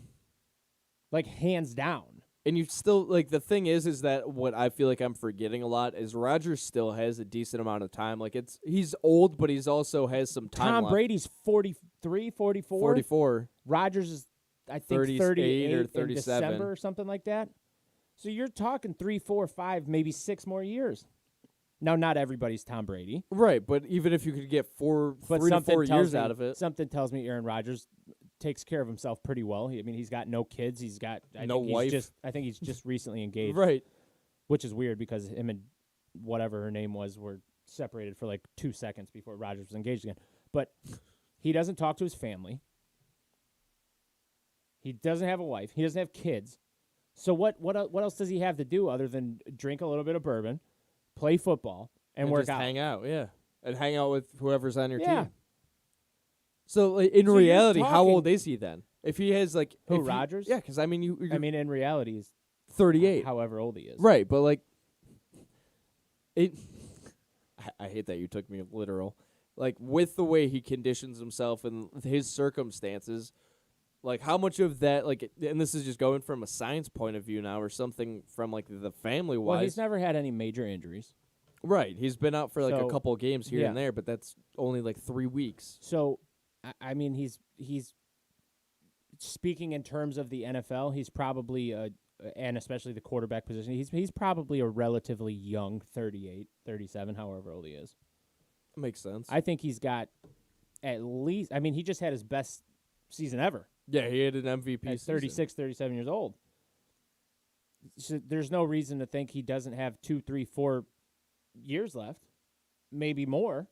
Like, hands down. And you still like the thing is that what I feel like I'm forgetting a lot is Rodgers still has a decent amount of time. Like he's old, but he's also has some time Tom left. Brady's 43, 44. 44. Rodgers is, I think, 38 38 or in 37. December or something like that. So you're talking 3, 4, 5, maybe 6 more years. Now, not everybody's Tom Brady. Right, but even if you could get But 3 to something 4 tells years me, out of it. Something tells me Aaron Rodgers takes care of himself pretty well. He's got no kids. He's got No wife. I think he's just recently engaged, Right. which is weird because him and whatever her name was were separated for like 2 seconds before Rodgers was engaged again. But he doesn't talk to his family. He doesn't have a wife. He doesn't have kids. So what else does he have to do other than drink a little bit of bourbon, play football, and work just out? hang out, yeah. And hang out with whoever's on your Yeah. team. So like, in So you're reality, how talking- old is he then? If he has like Who, if he- Rodgers? Yeah, because I mean you're in reality, he's 38. however old he is. Right, but like it I hate that you took me literal. Like with the way he conditions himself and his circumstances, like how much of that like and this is just going from a science point of view now or something from like the family wise. Well, he's never had any major injuries. Right. He's been out for like So, a couple of games here and yeah. there, but that's only like 3 weeks. So, I mean, he's speaking in terms of the NFL. He's probably and especially the quarterback position. He's probably a relatively young 38, 37, however old he is. Makes sense. I think he's got at least. I mean, he just had his best season ever Yeah, he had an MVP at season. 36, 37 years old. So there's no reason to think he doesn't have 2, 3, 4 years left, maybe more.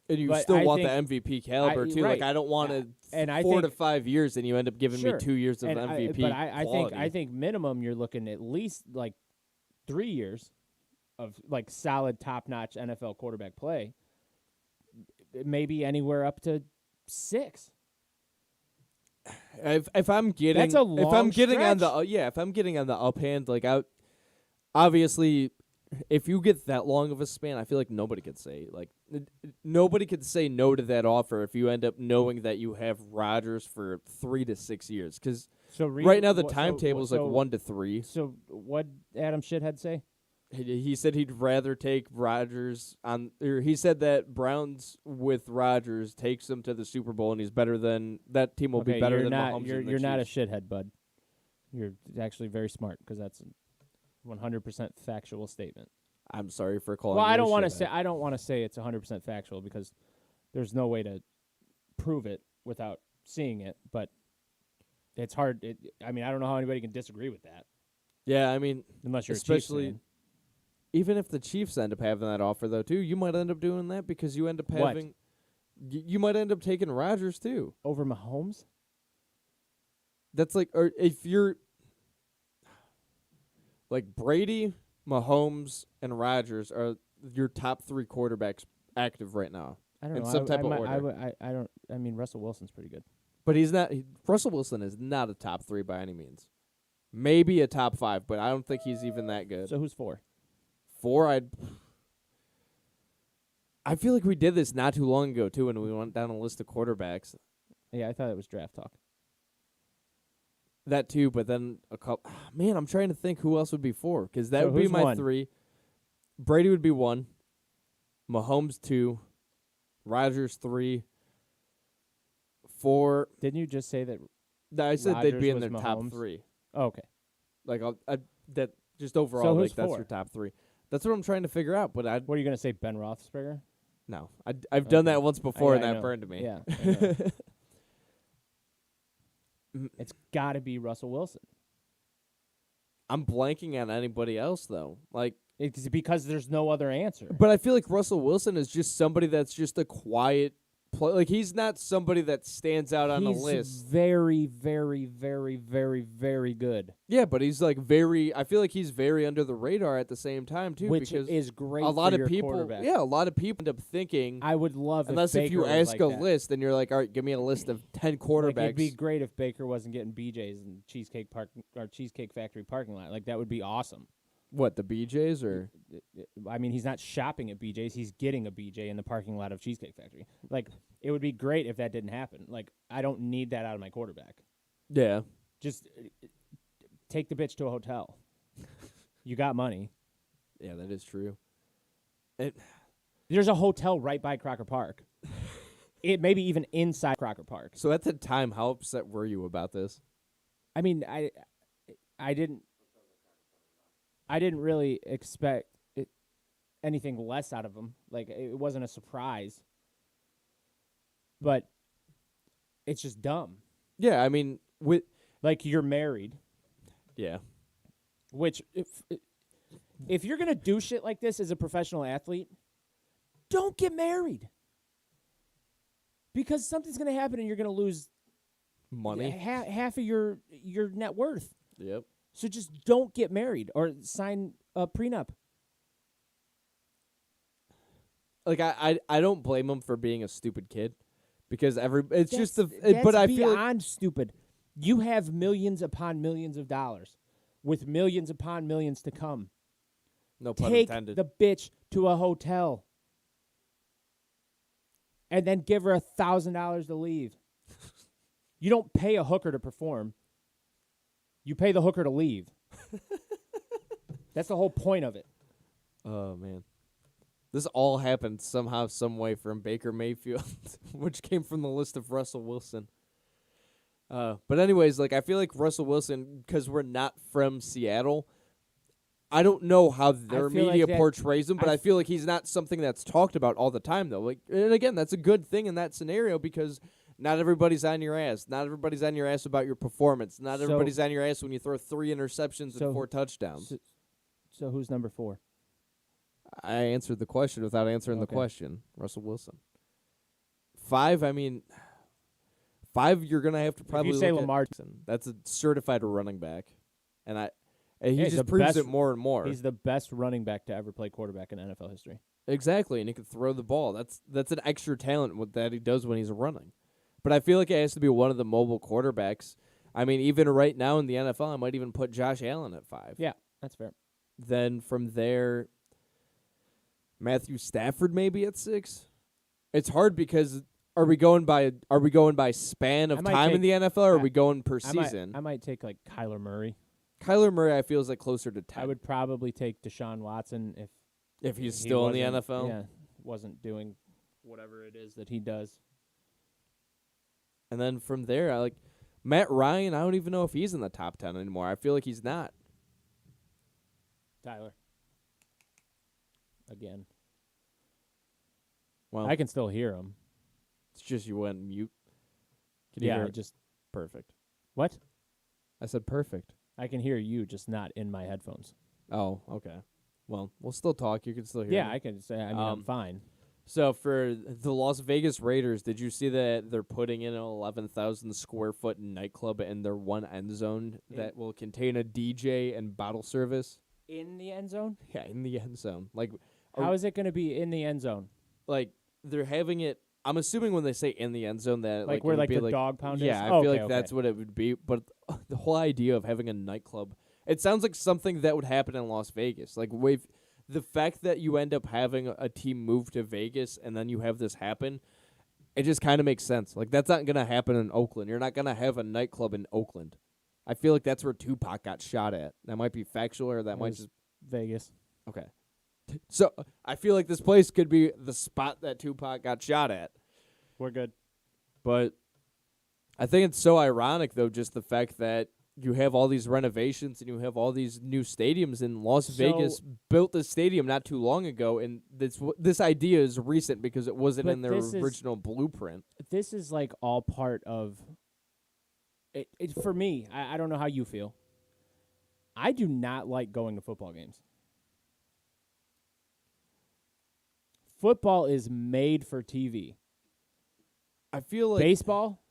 And you But still I want think- the MVP caliber too. right. Like I don't want Yeah. to And I 4 think- to 5 years, and you end up giving Sure. me 2 years of And MVP. but I quality. think minimum you're looking at least like 3 years of like solid top notch NFL quarterback play. Maybe anywhere up to 6. If I'm getting That's a if I'm long getting on the stretch. if I'm getting on the up hand, like obviously if you get that long of a span, I feel like nobody could say nobody could say no to that offer if you end up knowing that you have Rodgers for 3 to 6 years. Because So right now the timetable is like 1 to 3. So what Adam Shithead say? He said he'd rather take Rodgers on. Or he said that Browns with Rodgers takes them to the Super Bowl, and he's better than that team will be better you're than not, Mahomes. You're, and the you're not a Chiefs. shithead, bud. You're actually very smart because that's a 100% factual statement. I'm sorry for calling. Well, you I a don't want to shithead. say it's 100% factual because there's no way to prove it without seeing it. But it's hard. I mean, I don't know how anybody can disagree with that Yeah, I mean, unless you're especially a Chiefs fan. even if the Chiefs end up having that offer though, too, you might end up doing that because you end up What? having. You might end up taking Rodgers too. Over Mahomes. That's like, or if you're like Brady, Mahomes, and Rodgers are your top 3 quarterbacks active right now. I don't in know. some type of order. I don't. I mean, Russell Wilson's pretty good. But he's not. Russell Wilson is not a top 3 by any means. Maybe a top 5, but I don't think he's even that good. So who's 4? 4, I feel like we did this not too long ago too, when we went down a list of quarterbacks. Yeah, I thought it was draft talk. That too, but then a couple. Man, I'm trying to think who else would be 4, because that So would be who's my 1? 3. Brady would be 1. Mahomes 2. Rodgers 3. 4. Didn't you just say that? I said they'd be in Rodgers their was top Mahomes? 3. Oh, okay. Like that, just overall, who's like that's 4? your top 3. That's what I'm trying to figure out. But What are you gonna say, Ben Roethlisberger? no, I've done that once before, Yeah, and I that know. burned me. Yeah. I know. It's got to be Russell Wilson. I'm blanking on anybody else though. Like, It's because there's no other answer. but I feel like Russell Wilson is just somebody that's just a quiet play. Like, he's not somebody that stands out on the He's list. very, very, very, very, very good. Yeah, but he's like I feel like he's very under the radar at the same time too, Which because is great a lot for of your people, quarterback. yeah, a lot of people end up thinking. I would love Unless if you Baker was ask like a that. list, then you're like, all right, give me a list of 10 quarterbacks. Like, it'd be great if Baker wasn't getting BJ's in Cheesecake Factory parking lot. Like, that would be awesome. What, the BJ's or? I mean, he's not shopping at BJ's. He's getting a BJ in the parking lot of Cheesecake Factory. Like, it would be great if that didn't happen. Like, I don't need that out of my quarterback. Yeah. Just take the bitch to a hotel. You got money. Yeah, that is true. There's a hotel right by Crocker Park. It maybe even inside Crocker Park. So at the time, how upset were you about this? I mean, I didn't really expect anything less out of him. Like, it wasn't a surprise. But it's just dumb. Yeah, I mean, Like, you're married, yeah. which if you're going to do shit like this as a professional athlete, don't get married. Because something's going to happen and you're going to lose Money. half of your net worth. Yep. So just don't get married or sign a prenup. Like, I don't blame him for being a stupid kid, because it's just That's but I feel like, beyond stupid. You have millions upon millions of dollars, with millions upon millions to come. no pun Take intended. the bitch to a hotel, and then give her $1,000 to leave. You don't pay a hooker to perform. You pay the hooker to leave. That's the whole point of it. Oh man, this all happened somehow, some way from Baker Mayfield, which came from the list of Russell Wilson. But anyways, like, I feel like Russell Wilson, because we're not from Seattle, I don't know how their feel media like that- portrays him, but I feel like he's not something that's talked about all the time, though. Like, and again, that's a good thing in that scenario, because not everybody's on your ass. Not everybody's on your ass about your performance. Not So- everybody's on your ass when you throw 3 interceptions So- and 4 touchdowns. So who's number 4? I answered the question without answering the Okay. question. Russell Wilson. 5, I mean, 5, you're going to have to probably say look Lamar- at Jackson. That's a certified running back. And he Yeah, he's just the proves best- it more and more. He's the best running back to ever play quarterback in NFL history. Exactly, and he can throw the ball. That's an extra talent that he does when he's running. But I feel like it has to be one of the mobile quarterbacks. I mean, even right now in the NFL, I might even put Josh Allen at 5. Yeah, that's fair. Then from there, Matthew Stafford maybe at 6. It's hard because are we going by span of I might time in take- the NFL, or are I- we going per I might, season? I might take, like, Kyler Murray. Kyler Murray, I feel, is like closer to 10. I would probably take Deshaun Watson if he's he still in the wasn't- NFL. Yeah, wasn't doing whatever it is that he does. And then from there, I like Matt Ryan. I don't even know if he's in the top 10 anymore. I feel like he's not. Tyler. Again. Well, I can still hear him. it's just you went mute. Can you Yeah, hear I it? just Perfect. what? I said perfect. I can hear you, just not in my headphones. Oh, okay. Well, we'll still talk. You can still hear Yeah, me. I can say. I mean, I'm fine. So for the Las Vegas Raiders, did you see that they're putting in an 11,000 square foot nightclub in their one end zone that will contain a DJ and bottle service? In the end zone? Yeah, in the end zone. Like, How is it going to be in the end zone? like they're having it. I'm assuming when they say in the end zone that Like it where would be the dog pound is? Yeah, I Oh, feel okay, like that's what it would be. But the whole idea of having a nightclub, it sounds like something that would happen in Las Vegas. Like the fact that you end up having a team move to Vegas and then you have this happen, it just kind of makes sense. Like that's not gonna happen in Oakland. You're not gonna have a nightclub in Oakland. I feel like that's where Tupac got shot at. That might be factual, or that might just Vegas. okay. So I feel like this place could be the spot that Tupac got shot at. We're good. But I think it's so ironic, though, just the fact that you have all these renovations and you have all these new stadiums, and Las Vegas built this stadium not too long ago, and this idea is recent because it wasn't in their original blueprint. This is like all part of it. For me, I don't know how you feel. I do not like going to football games. Football is made for TV. I feel like Baseball,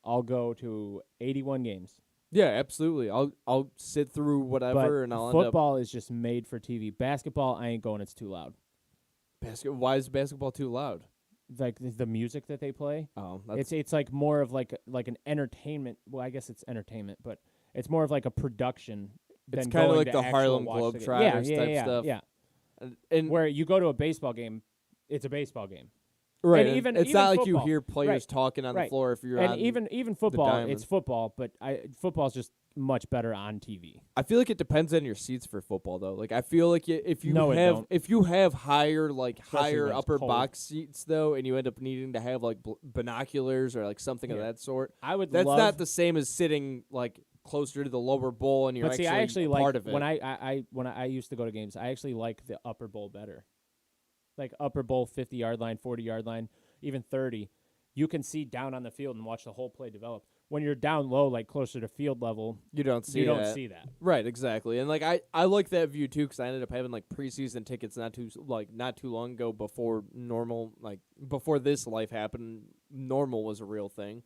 I'll go to 81 games. Yeah, absolutely. I'll sit through whatever, and I'll end up. Football is just made for TV. Basketball, I ain't going. It's too loud. Why is basketball too loud? Like the music that they play. Oh, it's like more of like an entertainment. Well, I guess it's entertainment, but it's more of like a production. It's kind of like the Harlem Globetrotters type stuff. Yeah, and where you go to a baseball game, it's a baseball game. Right, and it's not like football. you hear players talking on the floor if you're and on even football, it's football, but football's just much better on TV. I feel like it depends on your seats for football, though. Like I feel like if you have higher upper box seats though, and you end up needing to have like binoculars or like something of that sort, that's not the same as sitting like closer to the lower bowl and you're actually part of it. When I used to go to games, I actually like the upper bowl better. Like upper bowl, 50-yard line, 40-yard line, even 30. You can see down on the field and watch the whole play develop. When you're down low, like closer to field level, you don't see that. Right, exactly. And like I like that view too, because I ended up having like preseason tickets not too long ago before before this life happened. Normal was a real thing,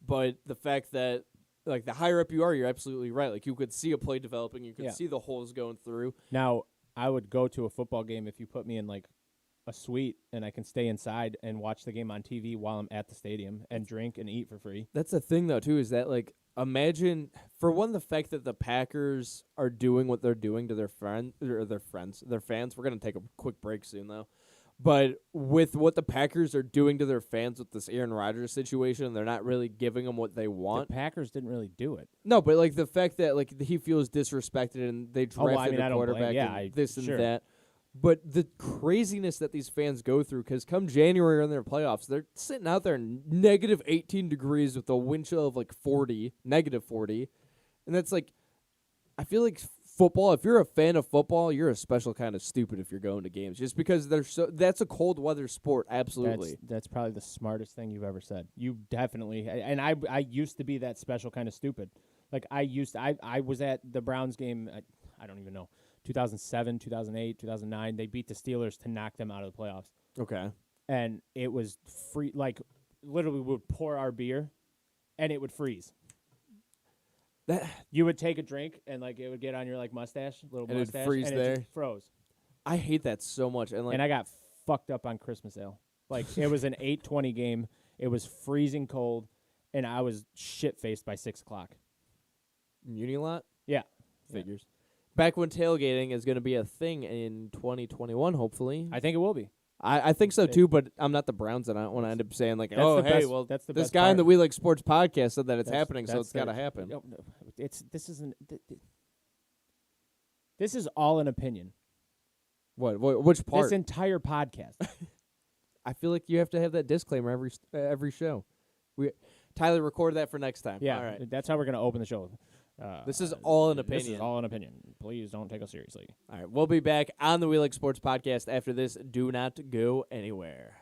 but the fact that like the higher up you are, you're absolutely right. Like you could see a play developing, you could see the holes going through. Now I would go to a football game if you put me in like a suite and I can stay inside and watch the game on TV while I'm at the stadium and drink and eat for free. That's the thing though too, is that like imagine for one the fact that the Packers are doing what they're doing to their fans. We're gonna take a quick break soon though. But with what the Packers are doing to their fans with this Aaron Rodgers situation, they're not really giving them what they want. The Packers didn't really do it. No, but like the fact that like he feels disrespected and they drafted a quarterback and this and that. But the craziness that these fans go through, because come January in their playoffs, they're sitting out there negative 18 degrees with a wind chill of like negative 40. And that's like, I feel like football, if you're a fan of football, you're a special kind of stupid if you're going to games. Just because that's a cold weather sport, absolutely. That's probably the smartest thing you've ever said. You definitely, and I used to be that special kind of stupid. Like I was at the Browns game, I don't even know. 2007, 2008, 2009, they beat the Steelers to knock them out of the playoffs. Okay. And it was free, like literally we would pour our beer and it would freeze. You would take a drink and like it would get on your like mustache, mustache, it'd freeze and there. It just froze. I hate that so much. And I got fucked up on Christmas ale. Like it was an 8:20 game. It was freezing cold, and I was shit-faced by 6 o'clock. Unilot? Yeah. Figures. Back when tailgating is going to be a thing in 2021, hopefully. I think it will be. I think so too, but I'm not the Browns, and I don't want to end up saying like, that's the this best guy part. in the We Like Sports podcast said that it's happening, so it's got to happen. No, this is all an opinion. Which part? This entire podcast. I feel like you have to have that disclaimer every show. Tyler, record that for next time. Yeah, all right. That's how we're going to open the show. This is all an opinion. This is all an opinion. Please don't take us seriously. All right, we'll be back on the We Like Sports podcast after this. Do not go anywhere.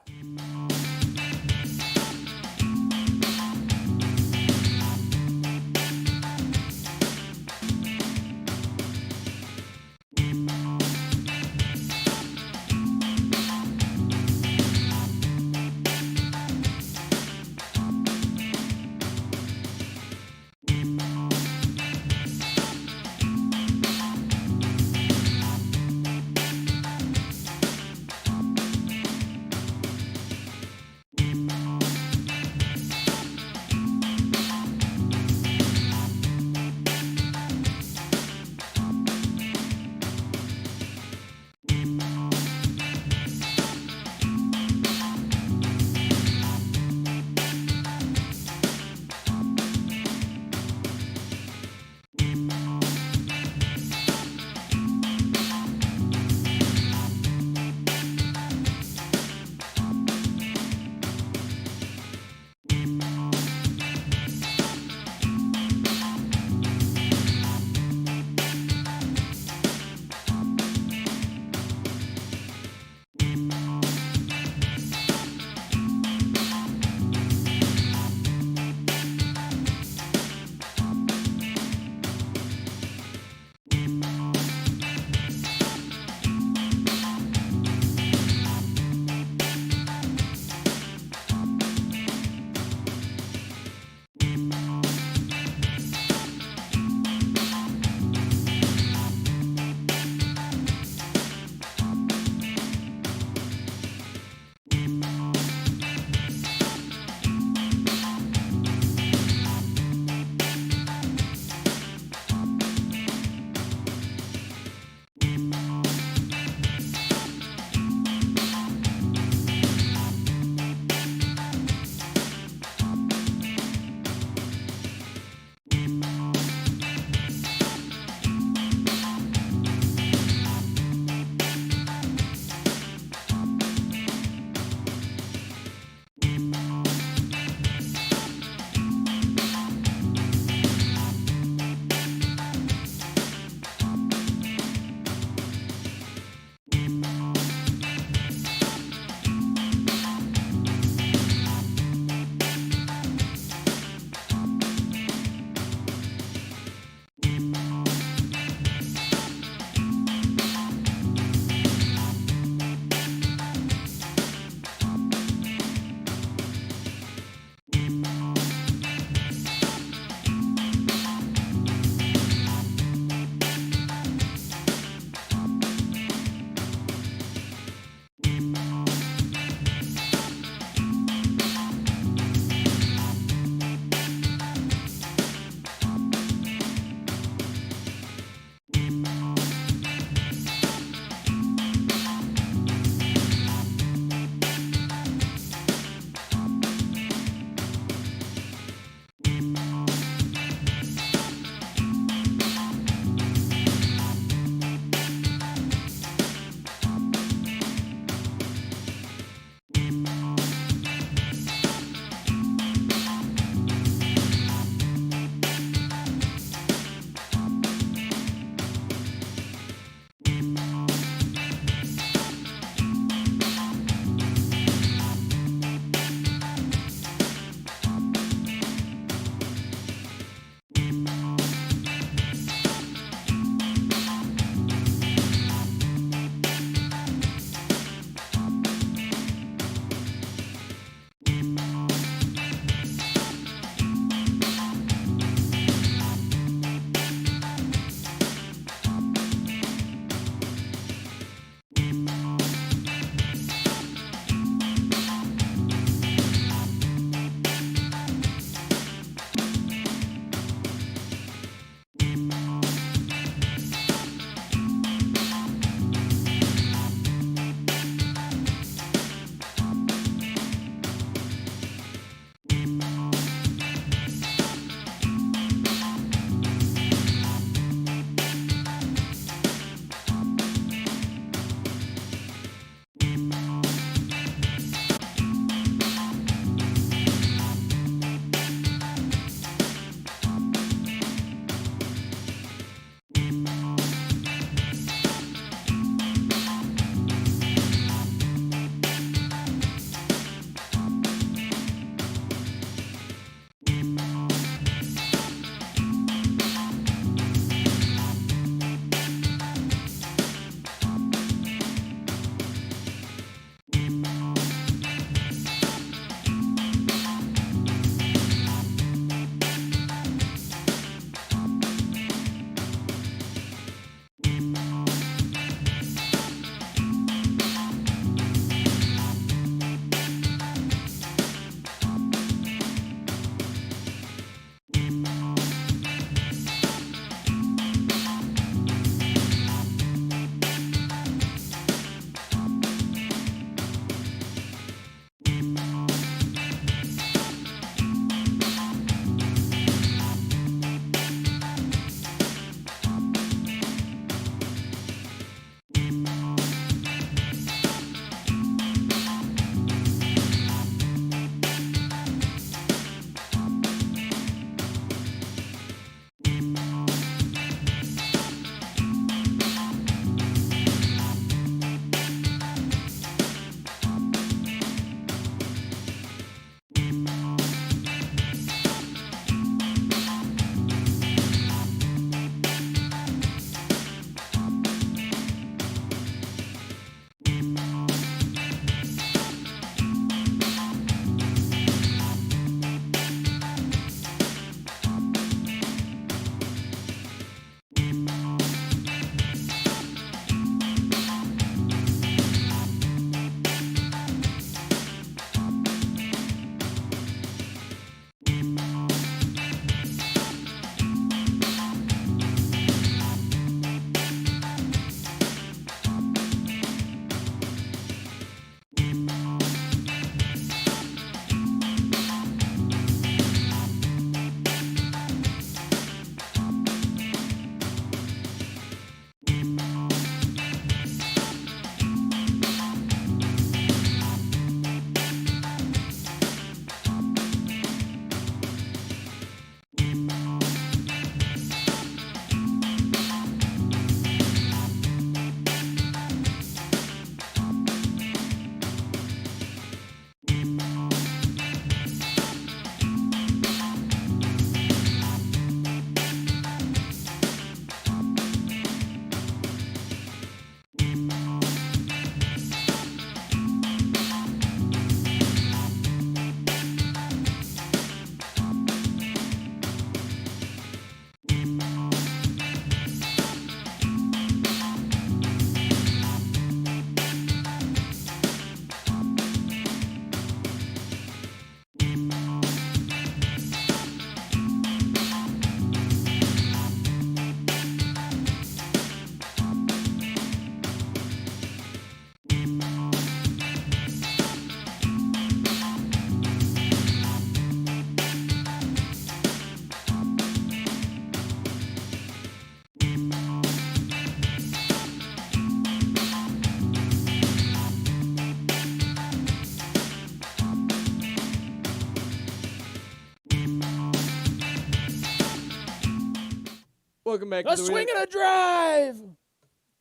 Welcome back A to the swing and a drive.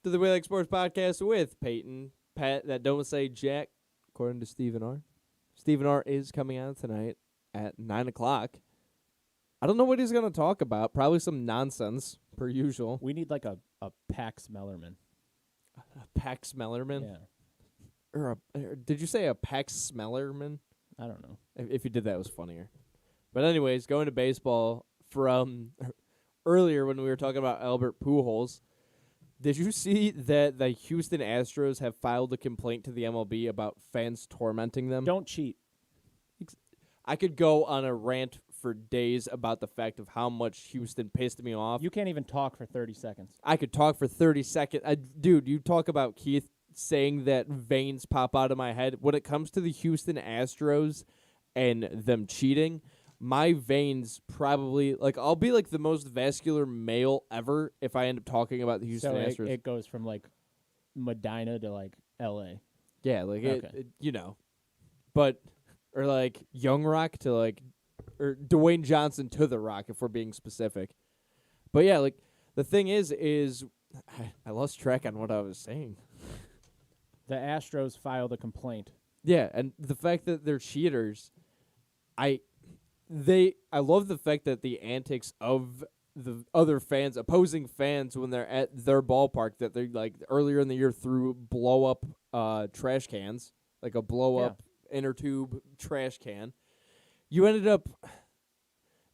to the Wheeling Sports Podcast with Peyton, Pat, that don't say Jack, according to Stephen R. Stephen R. is coming out tonight at 9 o'clock. I don't know what he's going to talk about. Probably some nonsense, per usual. We need like a Pax Mellerman. A Pax Mellerman? Yeah. Or did you say a Pax Smellerman? I don't know. If you did that, it was funnier. But anyways, going to baseball from earlier when we were talking about Albert Pujols, did you see that the Houston Astros have filed a complaint to the MLB about fans tormenting them? Don't cheat. I could go on a rant for days about the fact of how much Houston pissed me off. You can't even talk for 30 seconds. I could talk for 30 seconds. Dude, you talk about Keith saying that veins pop out of my head. When it comes to the Houston Astros and them cheating, my veins probably, like, I'll be like the most vascular male ever if I end up talking about the Houston So Astros. it goes from like Medina to like L.A. Yeah, like Okay. you know, but or like Young Rock to like, or Dwayne Johnson to The Rock if we're being specific. But yeah, like the thing is I lost track on what I was saying. The Astros filed a complaint. Yeah, and the fact that they're cheaters, I love the fact that the antics of the other fans, opposing fans, when they're at their ballpark, that they like earlier in the year threw blow up trash cans, like a blow up inner tube trash can. You ended up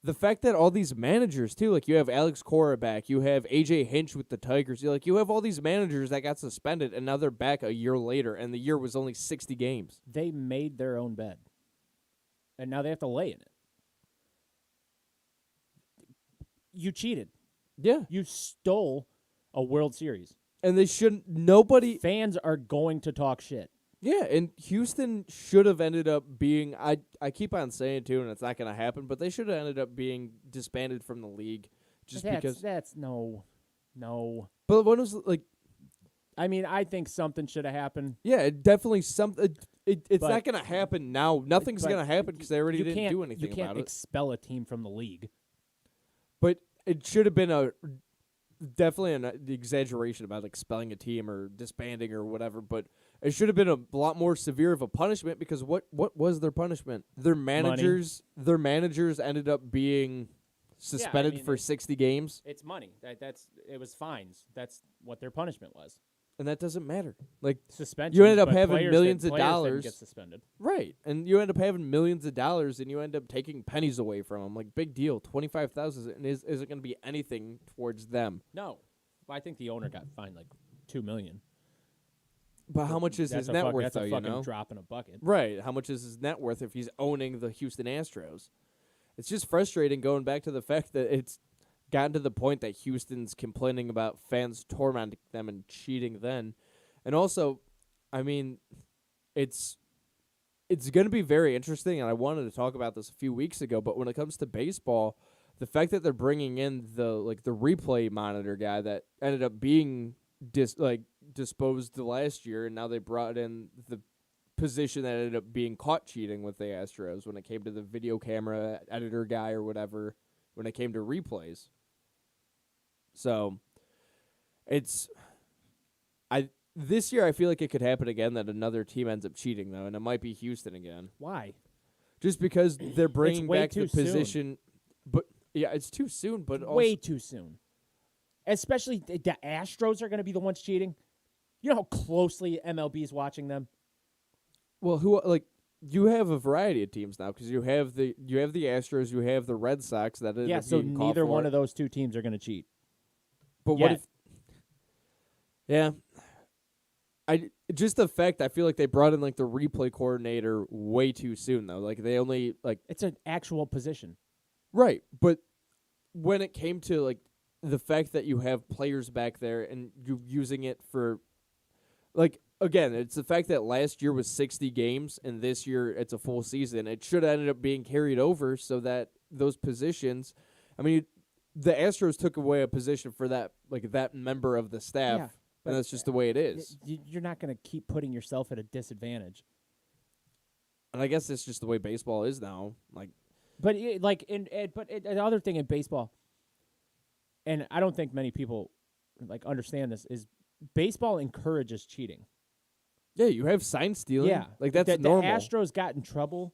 the fact that all these managers too, like you have Alex Cora back, you have AJ Hinch with the Tigers, you have all these managers that got suspended and now they're back a year later, and the year was only 60 games. They made their own bed, and now they have to lay in it. You cheated. Yeah. You stole a World Series. And they shouldn't, nobody. Fans are going to talk shit. Yeah, and Houston should have ended up being, I keep on saying too, and it's not going to happen, but they should have ended up being disbanded from the league just because. That's no. But when it was like. I mean, I think something should have happened. Yeah, it definitely it's But- not going to happen now. Nothing's but going to happen because they already You didn't can't- do anything You can't about it. expel a team from the league. But it should have been definitely an exaggeration about expelling a team or disbanding or whatever, but it should have been a lot more severe of a punishment because what was their punishment? Their managers ended up being suspended for 60 games, It's money. It was fines. That's what their punishment was. and that doesn't matter. Like Suspension. you ended up having millions of dollars. Get suspended. Right, and you end up having millions of dollars, and you end up taking pennies away from them. Like, big deal. 25,000 and isn't going to be anything towards them. No, well, I think the owner got fined like $2 million. But how much is his net worth, That's though? a You fucking know, drop in a bucket. right? How much is his net worth if he's owning the Houston Astros? It's just frustrating going back to the fact that it's gotten to the point that Houston's complaining about fans tormenting them and cheating. Then, and also, I mean, it's going to be very interesting, and I wanted to talk about this a few weeks ago, but when it comes to baseball, the fact that they're bringing in the replay monitor guy that ended up being disposed last year, and now they brought in the position that ended up being caught cheating with the Astros when it came to the video camera editor guy or whatever, when it came to replays. So, this year I feel like it could happen again that another team ends up cheating, though, and it might be Houston again. Why? Just because they're bringing way back the too soon. position. But, yeah, it's too soon, but also. Way too soon. Especially the Astros are going to be the ones cheating. You know how closely MLB is watching them? Well, you have a variety of teams now because you have the Astros, you have the Red Sox that ended up So being caught neither for one it. of those two teams are going to cheat. But what yet. if? Yeah, just the fact I feel like they brought in like the replay coordinator way too soon though. Like they only like It's an actual position. right, but when it came to like the fact that you have players back there and you using it for like. Again, it's the fact that last year was 60 games and this year it's a full season. It should have ended up being carried over so that those positions, I mean, the Astros took away a position for that member of the staff, Yeah, and that's just the way it is. You're not going to keep putting yourself at a disadvantage. And I guess it's just the way baseball is now. Like, But the other thing in baseball, and I don't think many people like understand this, is baseball encourages cheating. Yeah, you have sign stealing. Yeah. Like, that's the normal. Astros got in trouble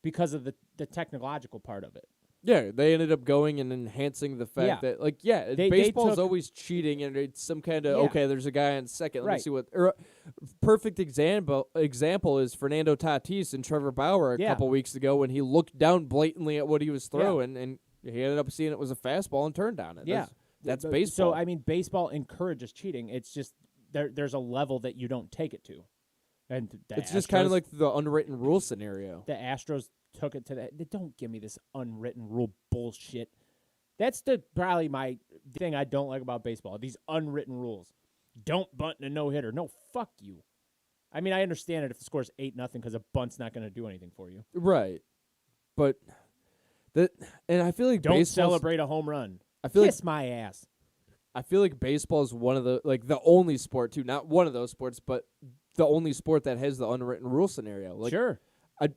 because of the technological part of it. Yeah, they ended up going and enhancing the fact that, like, They baseball's took- always cheating, and it's some kind of, Yeah. okay, there's a guy on second. Let me Right. see what. Perfect example is Fernando Tatis and Trevor Bauer a Yeah. couple weeks ago when he looked down blatantly at what he was throwing, and he ended up seeing it was a fastball and turned on it. Yeah. That's So, baseball. I mean, baseball encourages cheating. It's just there's a level that you don't take it to. And it's just kind of like the unwritten rule scenario. the Astros took it to that. Don't give me this unwritten rule bullshit. That's probably my thing I don't like about baseball. These unwritten rules. Don't bunt in a no-hitter. No, fuck you. I mean, I understand it if the score's 8-0 because a bunt's not going to do anything for you. Right. But and I feel like Don't baseball's- celebrate a home run. I feel Kiss my ass. I feel like baseball is one of the the only sport too, not one of those sports, but the only sport that has the unwritten rule scenario. Like, Sure.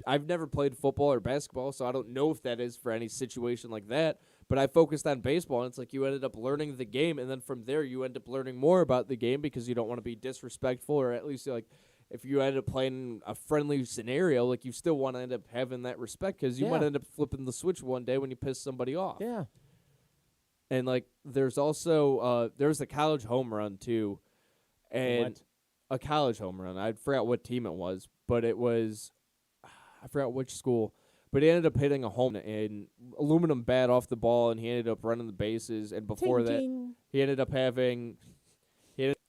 I've never played football or basketball, so I don't know if that is for any situation like that. But I focused on baseball, and it's like you ended up learning the game, and then from there you end up learning more about the game because you don't want to be disrespectful, or at least like if you end up playing a friendly scenario, like you still want to end up having that respect because you might Yeah. end up flipping the switch one day when you piss somebody off. Yeah. And like there's also there's a college home run too, and What? a college home run. I forgot what team it was, but it was I forgot which school. But he ended up hitting a home and aluminum bat off the ball, and he ended up running the bases. And before Ting, that, ting. he ended up having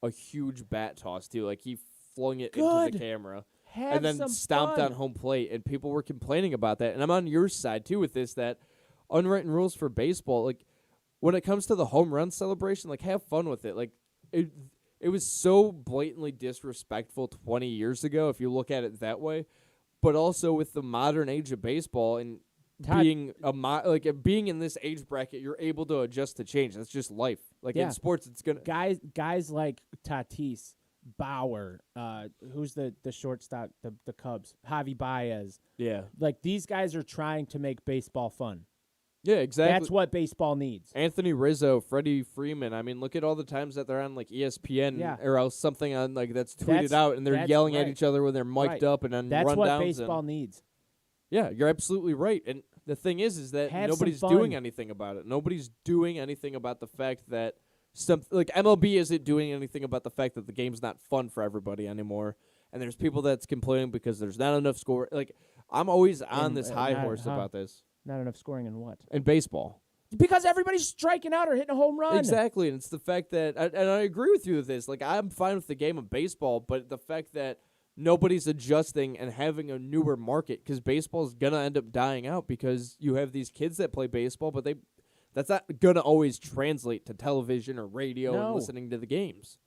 a huge bat toss too. Like he flung it into Good. the camera. Have And then some stomped fun. on home plate, and people were complaining about that. And I'm on your side too with this. That unwritten rules for baseball, like when it comes to the home run celebration, like have fun with it. Like it was so blatantly disrespectful 20 years ago, if you look at it that way. But also with the modern age of baseball and Todd- being being in this age bracket, you're able to adjust to change. That's just life. Like Yeah. in sports, it's gonna. Guys like Tatis, Bauer, who's the shortstop, the Cubs, Javi Baez. Yeah. Like these guys are trying to make baseball fun. Yeah, exactly. That's what baseball needs. Anthony Rizzo, Freddie Freeman. I mean, look at all the times that they're on like ESPN Yeah. or else something on like that's tweeted That's- out, and they're that's yelling at right. each other when they're mic'd Right. up and on That's rundowns. what and- baseball needs. Yeah, you're absolutely right. And the thing is that Have some nobody's fun. doing anything about it. Nobody's doing anything about the fact that like MLB isn't doing anything about the fact that the game's not fun for everybody anymore. And there's people that's complaining because there's not enough score. Like I'm always on In- this high not- horse huh? about this Not enough scoring in what? in baseball. Because everybody's striking out or hitting a home run. Exactly, and it's the fact that, and I agree with you with this. Like, I'm fine with the game of baseball, but the fact that nobody's adjusting and having a newer market, because baseball's gonna end up dying out because you have these kids that play baseball, but that's not gonna always translate to television or radio No. and listening to the games.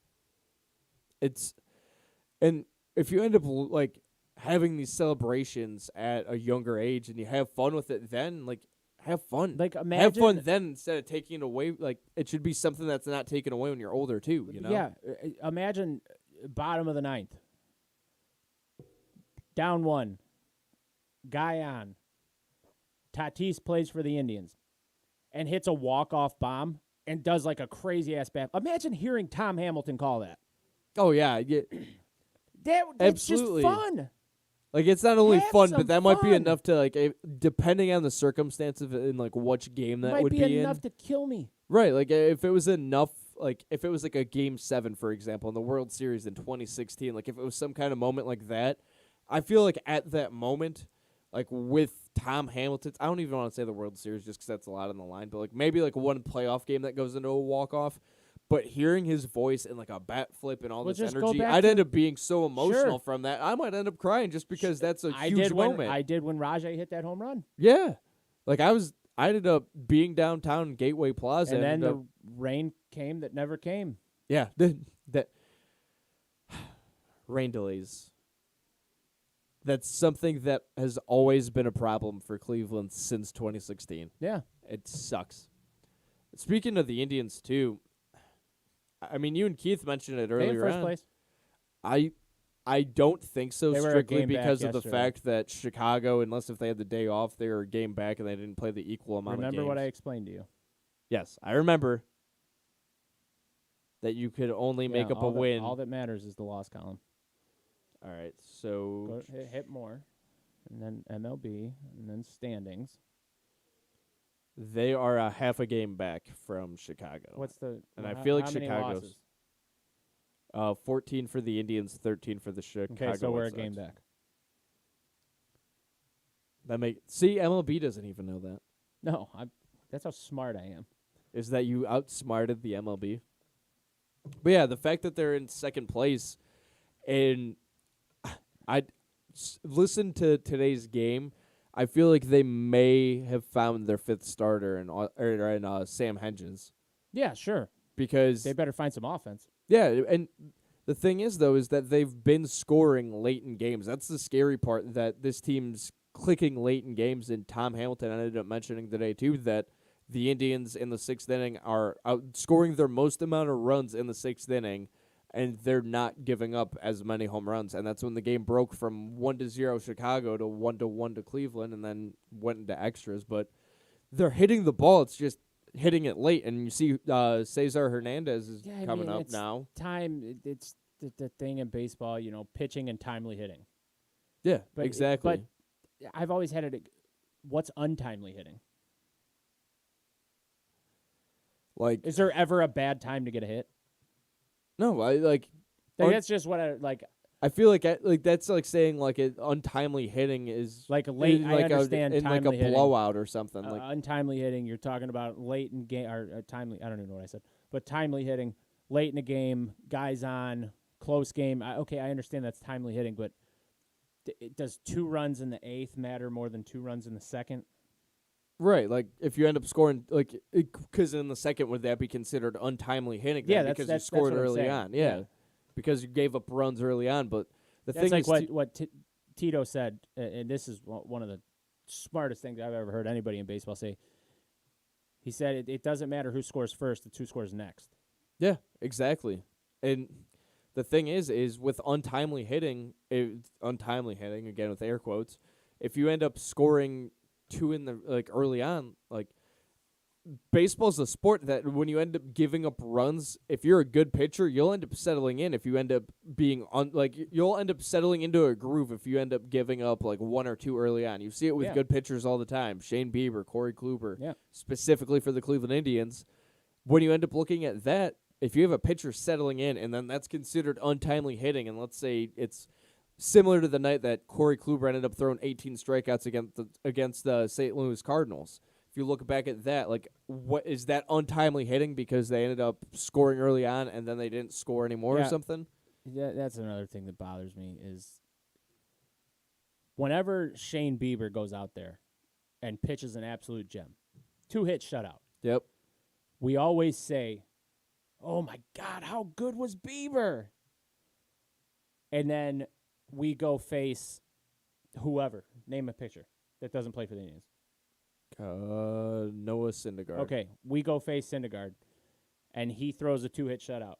And if you end up like having these celebrations at a younger age and you have fun with it, then like. Have fun. Like, have imagine- fun then instead of taking it away. Like it should be something that's not taken away when you're older too. You know. Yeah. Imagine bottom of the ninth. Down one. Guy on. Tatis plays for the Indians and hits a walk-off bomb and does like a crazy-ass bat. Imagine hearing Tom Hamilton call that. Oh yeah. That's Absolutely. just fun. Like it's not only Have fun, some but that might be fun. enough to like, depending on the circumstances and like which game that Might would be be enough in. to kill me. Right. Like if it was enough, like if it was like a Game 7, for example, in the World Series in 2016, like if it was some kind of moment like that, I feel like at that moment, like with Tom Hamilton, I don't even want to say the World Series just because that's a lot on the line, but like maybe like one playoff game that goes into a walk-off. But hearing his voice and like a bat flip and all Well, this just go energy, back I'd to- end up being so emotional Sure. from that. I might end up crying just because that's a I huge did moment. I did when Rajay hit that home run. Yeah. Like I ended up being downtown Gateway Plaza And then ended the up- rain came that never came. yeah, that rain delays. That's something that has always been a problem for Cleveland since 2016. Yeah. It sucks. Speaking of the Indians too, I mean you and Keith mentioned it They in earlier first on. place. I don't think so, They were a strictly game back because of the yesterday. fact that Chicago, unless if they had the day off, they were a game back and they didn't play the equal amount of games. Remember what I explained to you. Yes, I remember that you could only make up a win. All that matters is the loss column. All right, so Hit more, and then MLB, and then standings. they are a half a game back from Chicago. What's the? And I feel like how many Chicago's losses? 14 for the Indians, 13 for the Chicago. Okay, so we're White a game Sox. back. See, MLB doesn't even know that. No, that's how smart I am. Is that you outsmarted the MLB? But yeah, the fact that they're in second place, and listen to today's game. I feel like they may have found their fifth starter in Sam Hedges. Yeah, sure. Because They better find some offense. yeah, and the thing is though is that they've been scoring late in games. That's the scary part, that this team's clicking late in games. And Tom Hamilton ended up mentioning today too that the Indians in the sixth inning are outscoring their most amount of runs in the sixth inning, and they're not giving up as many home runs. And that's when the game broke from 1-0 Chicago to 1-1 to Cleveland, and then went into extras. But they're hitting the ball. It's just hitting it late. And you see Cesar Hernandez is coming up it's now. It's the thing in baseball, pitching and timely hitting. Yeah, But exactly. But I've always had it. What's untimely hitting? Like, Is there ever a bad time to get a hit? no, I like. That's just what I like. I feel like that's like saying like untimely hitting is Like late. in I understand in like a timely hitting. blowout or something. Like Untimely hitting. You're talking about late in game or timely. I don't even know what I said. But timely hitting, late in the game, guys on, close game. I understand that's timely hitting, but does 2 runs in the 8th matter more than 2 runs in the 2nd? right, like if you end up scoring like because in the second would that be considered untimely hitting? Yeah, then? that's because that's you scored what I'm early saying. on. Yeah, because you gave up runs early on. But the That's thing like is, what Tito said, and this is one of the smartest things I've ever heard anybody in baseball say. He said it doesn't matter who scores first; it's who scores next. yeah, exactly. And the thing is with untimely hitting again with air quotes, if you end up scoring 2 in the early on, like baseball's a sport that when you end up giving up runs, if you're a good pitcher, you'll end up settling in. If you end up being you'll end up settling into a groove if you end up giving up like 1 or 2 early on. You see it with good pitchers all the time. Shane Bieber, Corey Kluber, specifically for the Cleveland Indians. When you end up looking at that, if you have a pitcher settling in and then that's considered untimely hitting, and let's say it's similar to the night that Corey Kluber ended up throwing 18 strikeouts against the St. Louis Cardinals. If you look back at that, like, what is that untimely hitting because they ended up scoring early on and then they didn't score anymore or something? Yeah, that's another thing that bothers me is whenever Shane Bieber goes out there and pitches an absolute gem, 2-hit shutout. Yep. We always say, "Oh my God, how good was Bieber?" And then we go face whoever, name a pitcher that doesn't play for the Indians. Noah Syndergaard. Okay, we go face Syndergaard, and he throws a 2-hit shutout.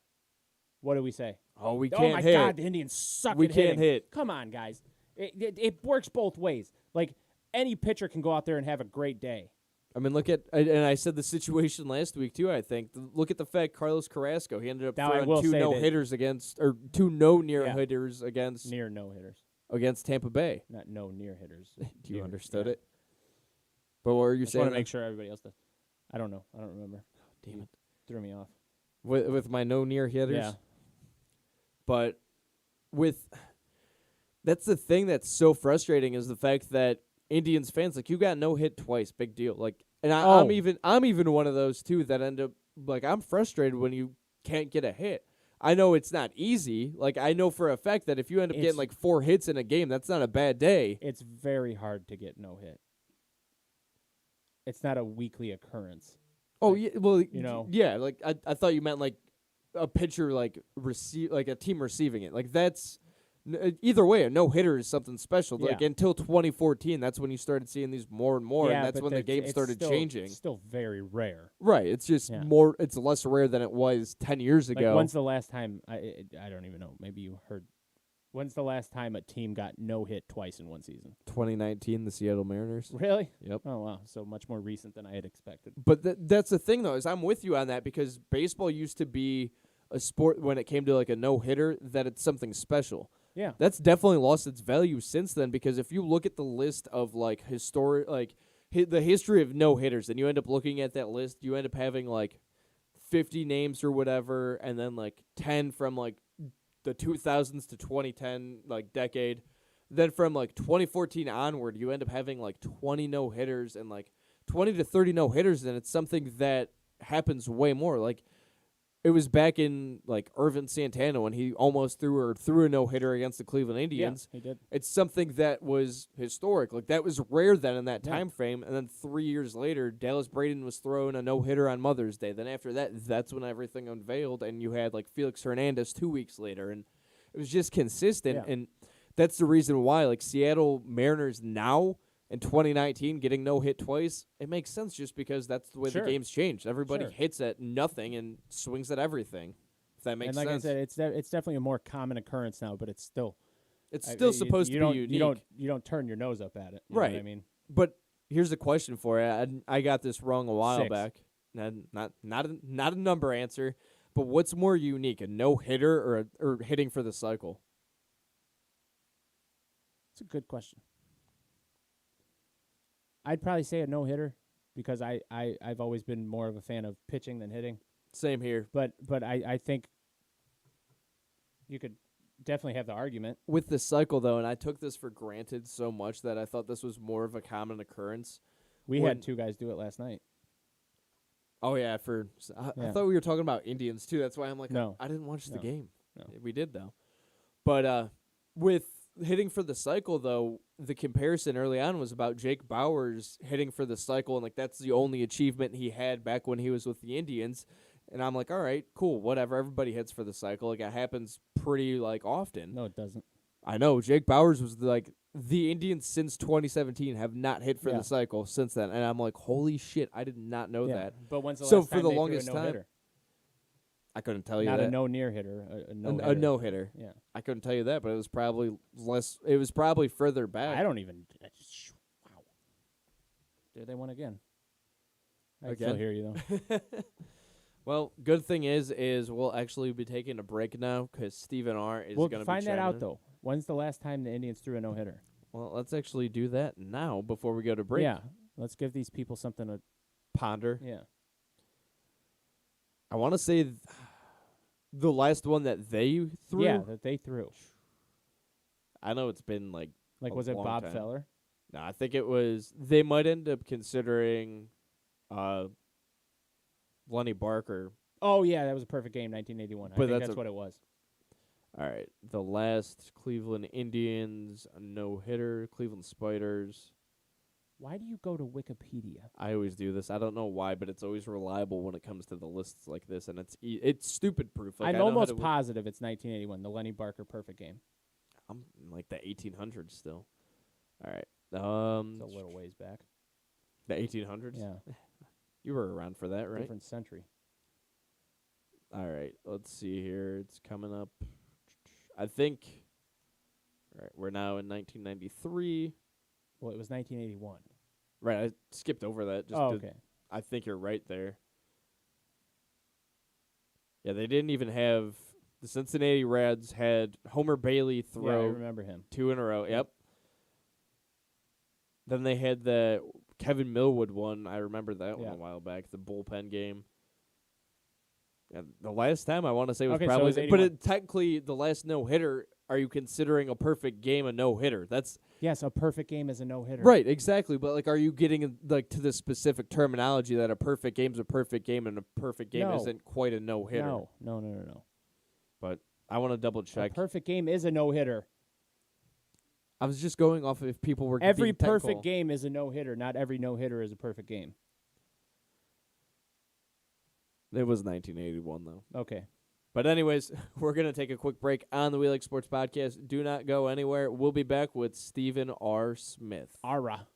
What do we say? Oh, we Oh can't my hit. God, the Indians suck. We at can't hitting. hit. Come on, guys. It works both ways. Like any pitcher can go out there and have a great day. I mean, and I said the situation last week too. I think look at the fact Carlos Carrasco. He ended up Now, I throwing will 2 say no that- hitters two no near hitters against Near no hitters, against Tampa Bay. not no near hitters. Do you Near, understood yeah. it? But what were you Just saying? want to make sure everybody else does. I don't know. I don't remember. Damn it. Threw me off. With my no near hitters. Yeah. But that's the thing that's so frustrating is the fact that Indians fans, like, you got no hit twice, big deal. Like, and I'm even one of those too that end up like I'm frustrated when you can't get a hit. I know it's not easy. Like, I know for a fact that if you end up getting like 4 hits in a game, that's not a bad day. It's very hard to get no hit. It's not a weekly occurrence. Oh yeah, well, yeah. Like I thought you meant like a pitcher like a team receiving it. Like that's either way, a no hitter is something special. Yeah. Like until 2014, that's when you started seeing these more and more, Yeah, and that's but when the game started changing. It's still very rare. Right. It's just more. It's less rare than it was 10 years ago. Like, when's the last time? I don't even know. Maybe you heard When's the last time a team got no hit twice in one season? 2019, the Seattle Mariners. Really? Yep. Oh wow, so much more recent than I had expected. But that's the thing, though, is I'm with you on that because baseball used to be a sport when it came to like a no-hitter that it's something special. Yeah. That's definitely lost its value since then because if you look at the list of like the history of no-hitters and you end up looking at that list, you end up having like 50 names or whatever and then like 10 from like the 2000s to 2010 like decade. Then from like 2014 onward, you end up having like 20 no-hitters and like 20 to 30 no-hitters, and it's something that happens way more. Like it was back in like Irvin Santana when he almost threw a no-hitter against the Cleveland Indians. Yeah, he did. It's something that was historic. Like that was rare then in that time frame. And then 3 years later, Dallas Braden was throwing a no-hitter on Mother's Day. Then after that, that's when everything unveiled, and you had like Felix Hernandez 2 weeks later, and it was just consistent. Yeah. And that's the reason why like Seattle Mariners now in 2019 getting no hit twice, it makes sense just because that's the way the game's changed. Everybody hits at nothing and swings at everything. If that makes sense. And like I said, it's definitely a more common occurrence now, but it's still supposed to be unique. You don't turn your nose up at it. You right. know what I mean, but here's a question for you. I got this wrong a while 6. back. Not a number answer, but what's more unique, a no hitter or hitting for the cycle? it's a good question. I'd probably say a no-hitter because I've always been more of a fan of pitching than hitting. Same here. But I think you could definitely have the argument. With the cycle, though, and I took this for granted so much that I thought this was more of a common occurrence. We had 2 guys do it last night. Oh, yeah. I thought we were talking about Indians, too. That's why I'm like, no. I didn't watch the game. No. We did, though. But with hitting for the cycle, though, the comparison early on was about Jake Bauers hitting for the cycle, and like that's the only achievement he had back when he was with the Indians. And I'm like, all right, cool, whatever. Everybody hits for the cycle. Like it happens pretty like often. No, it doesn't. I know Jake Bauers was the Indians since 2017 have not hit for the cycle since then, and I'm like, holy shit, I did not know that. But when's the so last for time the they longest threw a time, no-hitter? I couldn't tell you Not that. a no-near hitter, a no-hitter. A no-hitter. Yeah. I couldn't tell you that, but it was probably less. It was probably further back. I don't even. Wow. There they won again. I can still hear you though. Well, good thing is we'll actually be taking a break now because Stephen R is going to be find that out chiming in. though. When's the last time the Indians threw a no-hitter? Well, let's actually do that now before we go to break. Yeah. Let's give these people something to Ponder. Yeah. I want to say the last one that they threw. Yeah, that they threw. I know it's been like was it long Bob time. Feller? No, I think it was. They might end up considering Lenny Barker. Oh yeah, that was a perfect game, 1981. I But think that's that's what it was. All right, the last Cleveland Indians no-hitter, Cleveland Spiders. Why do you go to Wikipedia? I always do this. I don't know why, but it's always reliable when it comes to the lists like this, and it's stupid proof. Like, I'm I know how almost to positive it's 1981, the Lenny Barker perfect game. I'm in like the 1800s still. All right. It's a little ways back. The 1800s? Yeah. You were around for that, right? Different century. All right. Let's see here. It's coming up. I think. All right. We're now in 1993. Well, it was 1981. Right. I skipped over that. Okay. I think you're right there. Yeah, they didn't even have. The Cincinnati Reds had Homer Bailey throw. Yeah, I remember him. 2 in a row. Yep. Then they had the Kevin Millwood one. I remember that one a while back. The bullpen game. Yeah, the last time I want to say was Okay, so probably, it was but technically the last no hitter. Are you considering a perfect game a no hitter? That's Yes, a perfect game is a no hitter. right, exactly. But like, are you getting like to the specific terminology that a perfect game's a perfect game and a perfect game No. isn't quite a no hitter? No. But I want to double check. A perfect game is a no hitter. I was just going off if people were Every being technical. perfect game is a no hitter. Not every no hitter is a perfect game. It was 1981 though. Okay. But anyways, we're going to take a quick break on the We Like Sports podcast. Do not go anywhere. We'll be back with Stephen R. Smith. Ara.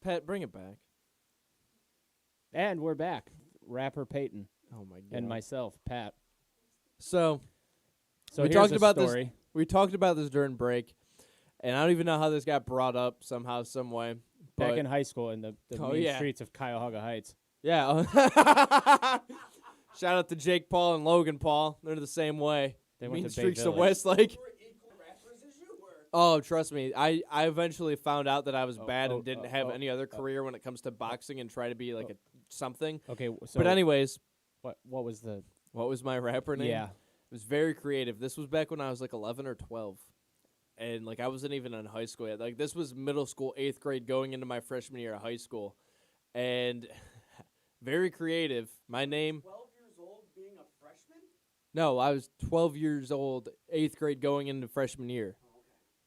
Pat, bring it back. And we're back. Rapper Payton Oh my god. and myself, Pat. So So we here's talked a about story. this. We talked about this during break, and I don't even know how this got brought up somehow, some way. Back But in high school in the Oh, mean yeah. streets of Cuyahoga Heights. yeah. Shout out to Jake Paul and Logan Paul. They're the same way. They went Mean to Bay streaks of Village. Westlake. Oh, trust me. I eventually found out that I was bad and didn't have any other career when it comes to boxing and try to be like a something. Okay, so But anyways, what was the what was my rapper name? Yeah. It was very creative. This was back when I was like 11 or 12. And like I wasn't even in high school yet. Like this was middle school, 8th grade going into my freshman year of high school. And very creative. My name 12 years old being a freshman? No, I was 12 years old, 8th grade going into freshman year.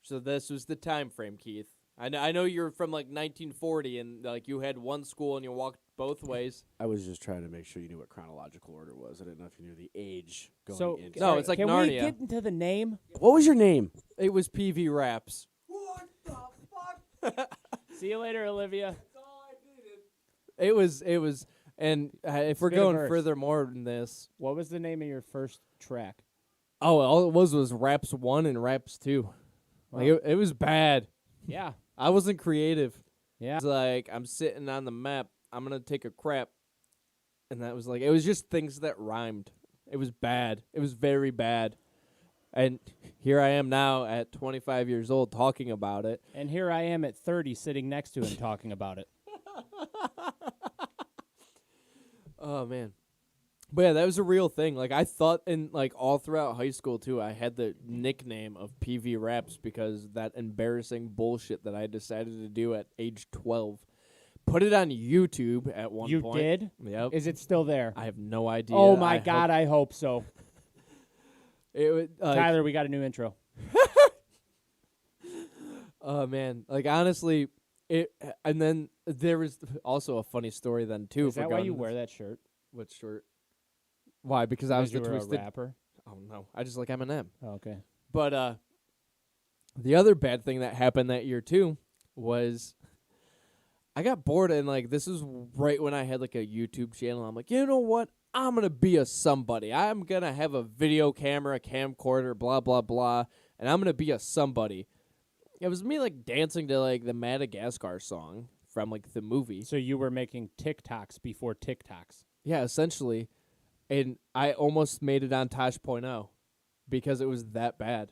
So this was the time frame, Keith. I know you're from like 1940 and like you had one school and you walked both ways. I was just trying to make sure you knew what chronological order was. I didn't know if you knew the age going so into No, it. it's like can Narnia. we get into the name? What was your name? It was PV Raps. What the fuck? See you later, Olivia. It was, and if we're Spit a going verse. furthermore than this, What was the name of your first track? all it was Raps 1 and Raps 2. Like it was bad. Yeah. I wasn't creative. Yeah. It's like I'm sitting on the map. I'm gonna take a crap, and that was like it was just things that rhymed. It was bad. It was very bad. And here I am now at 25 years old talking about it. And here I am at 30 sitting next to him talking about it. Oh man. But yeah, that was a real thing. Like I thought in like all throughout high school too, I had the nickname of PV Raps because that embarrassing bullshit that I decided to do at age 12. Put it on YouTube at one You point. did? Yep. Is it still there? I have no idea. Oh my I God, I hope so. hope it would, Tyler, we got a new intro. Oh man, like honestly, it. And then there was also a funny story then too. Is for that why you guns. wear that shirt? What shirt? Why? Because I was the you were twisted a rapper? Oh no, I just like Eminem. Oh, okay. But the other bad thing that happened that year too was I got bored and like this is right when I had like a YouTube channel. I'm like, you know what? I'm gonna be a somebody. I'm gonna have a video camera, camcorder, blah blah blah, and I'm gonna be a somebody. It was me like dancing to like the Madagascar song from like the movie. So you were making TikToks before TikToks. Yeah, essentially. And I almost made it on Tosh.0 because it was that bad.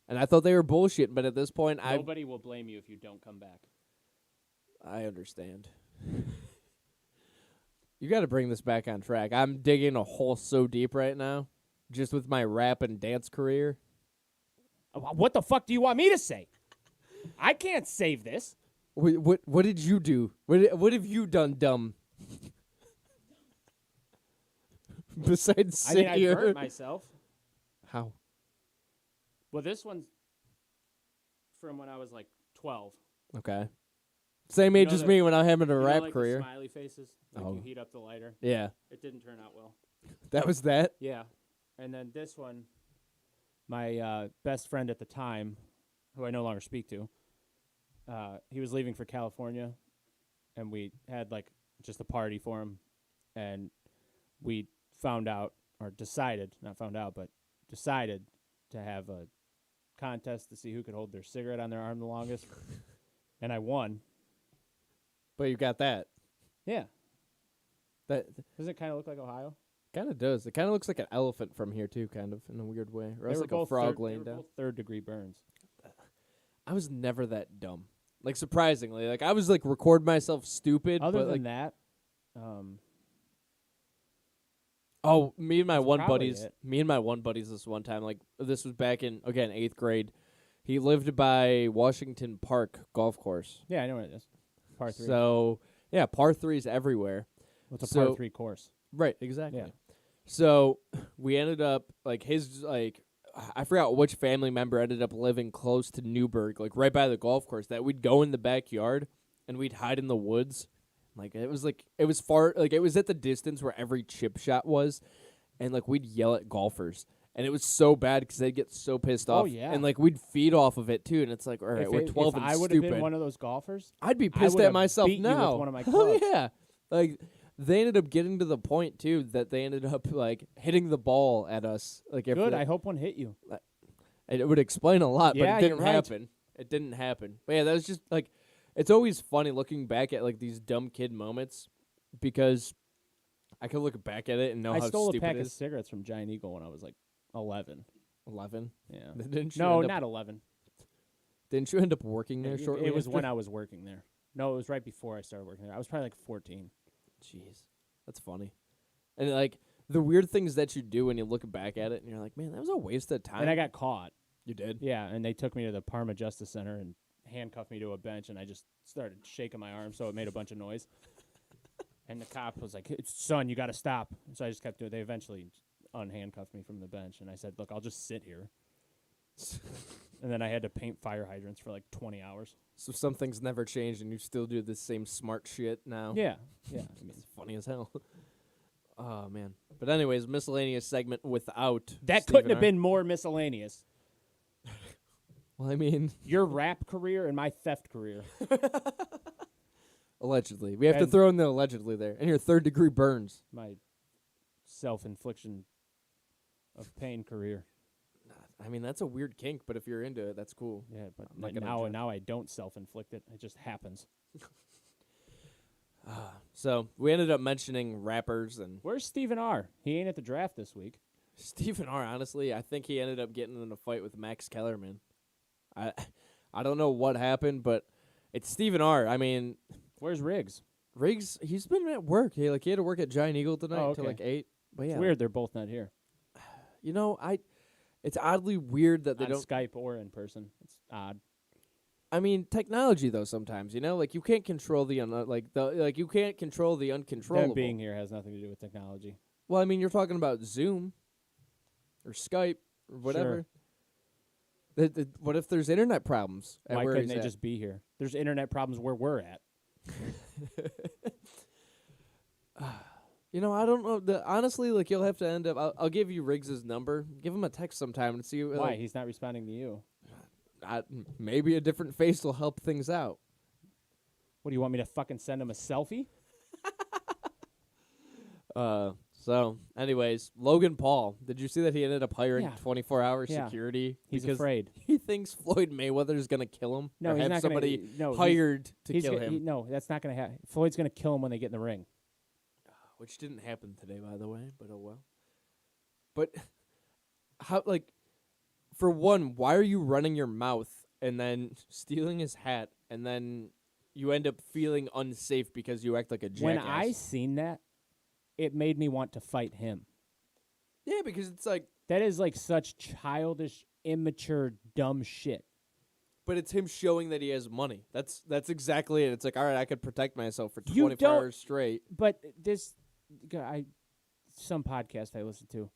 And I thought they were bullshit, but at this point, Nobody will blame you if you don't come back. I understand. You got to bring this back on track. I'm digging a hole so deep right now, just with my rap and dance career. What the fuck do you want me to say? I can't save this. What did you do? What have you done dumb? Besides I sit mean, I here. burnt myself. How? Well, this one's from when I was like 12. Okay. Same age know as the- me when I'm having a You know, rap like career. The smiley faces. Like Oh. you heat up the lighter. Yeah. It didn't turn out well. That was that? Yeah. And then this one, my best friend at the time, who I no longer speak to, he was leaving for California, and we had like just a party for him, and we found out, or decided, not found out, but decided to have a contest to see who could hold their cigarette on their arm the longest. And I won. But you got that. Yeah. That Doesn't it kind of look like Ohio? kind of does. It kind of looks like an elephant from here too, kind of in a weird way, or They else were like a both frog third, laying they were down. both third-degree burns. I was never that dumb. Like surprisingly, like I was like record myself stupid. Other but, than like, that, oh, me and my That's one probably buddies. it. Me and my one buddies. This one time, like this was back in again 8th grade. He lived by Washington Park golf course. yeah, I know what it is. Par 3. So yeah, par threes everywhere. What's a so- par 3 course? Right, exactly. Yeah. So we ended up like his like I forgot which family member ended up living close to Newburgh, like right by the golf course. That we'd go in the backyard and we'd hide in the woods. Like it was far, like it was at the distance where every chip shot was, and like we'd yell at golfers. And it was so bad because they'd get so pissed off. Oh, yeah. And, like, we'd feed off of it, too. And it's like, all right, we're 12 and if I would have stupid. been one of those golfers, I'd be I pissed would at have myself beat you with now. one of my Oh, clubs. yeah. Like, they ended up getting to the point, too, that they ended up, like, hitting the ball at us. Like, good. I hope one hit you. It would explain a lot, Yeah, but it didn't you're right. happen. It didn't happen. But, yeah, that was just, like, it's always funny looking back at, like, these dumb kid moments because I could look back at it and know I how stole a stupid pack it of is. cigarettes from Giant Eagle when I was like 11. 11? Yeah. Didn't you No, end up, not 11. Didn't you end up working there shortly It was after? when I was working there. No, it was right before I started working there. I was probably like 14. Jeez. That's funny. And, like, the weird things that you do when you look back at it and you're like, man, that was a waste of time. And I got caught. You did? Yeah, and they took me to the Parma Justice Center and handcuffed me to a bench, and I just started shaking my arm so it made a bunch of noise. And the cop was like, son, you got to stop. So I just kept doing it. They eventually unhandcuffed me from the bench, and I said, look, I'll just sit here. And then I had to paint fire hydrants for like 20 hours. So some things never change and you still do the same smart shit now. Yeah, yeah. It's funny as hell. Oh, man. But anyways, miscellaneous segment without That Stephen couldn't have R. been more miscellaneous. Well, I mean, Your rap career and my theft career. allegedly. We have to And- throw in the allegedly there. And your third-degree burns. My self-infliction of pain career. I mean, that's a weird kink, but if you're into it, that's cool. Yeah, but I'm not gonna judge. now I don't self-inflict it. It just happens. So we ended up mentioning rappers and Where's Stephen R? He ain't at the draft this week. Stephen R. Honestly, I think he ended up getting in a fight with Max Kellerman. I don't know what happened, but it's Stephen R. I mean, Where's Riggs? Riggs, he's been at work. He had to work at Giant Eagle tonight Oh, until okay. like 8. But yeah, It's weird they're both not here. You know, it's oddly weird that they On don't. Skype or in person. It's odd. I mean, technology though. Sometimes like you can't control the you can't control the uncontrollable. Them being here has nothing to do with technology. Well, I mean, you're talking about Zoom or Skype or whatever. What if there's internet problems? Why couldn't they just be here? There's internet problems where we're at. You know, I don't know. Honestly, like you'll have to end up. I'll give you Riggs's number. Give him a text sometime and see. Why? He's not responding to you. Maybe a different face will help things out. What, do you want me to fucking send him a selfie? So, anyways, Logan Paul. Did you see that he ended up hiring Yeah. 24-hour Yeah. security? He's because afraid. He thinks Floyd Mayweather's going to kill him. No, or he's have not somebody gonna, no, hired to he's kill go- him. no, that's not going to happen. Floyd's going to kill him when they get in the ring. Which didn't happen today, by the way, but oh well. But how, like, for one, why are you running your mouth and then stealing his hat and then you end up feeling unsafe because you act like a jackass? When I seen that, it made me want to fight him. Yeah, because it's like, That is like such childish, immature, dumb shit. but it's him showing that he has money. That's exactly it. It's like, all right, I could protect myself for You 24 don't- hours straight. But some podcast I listened to.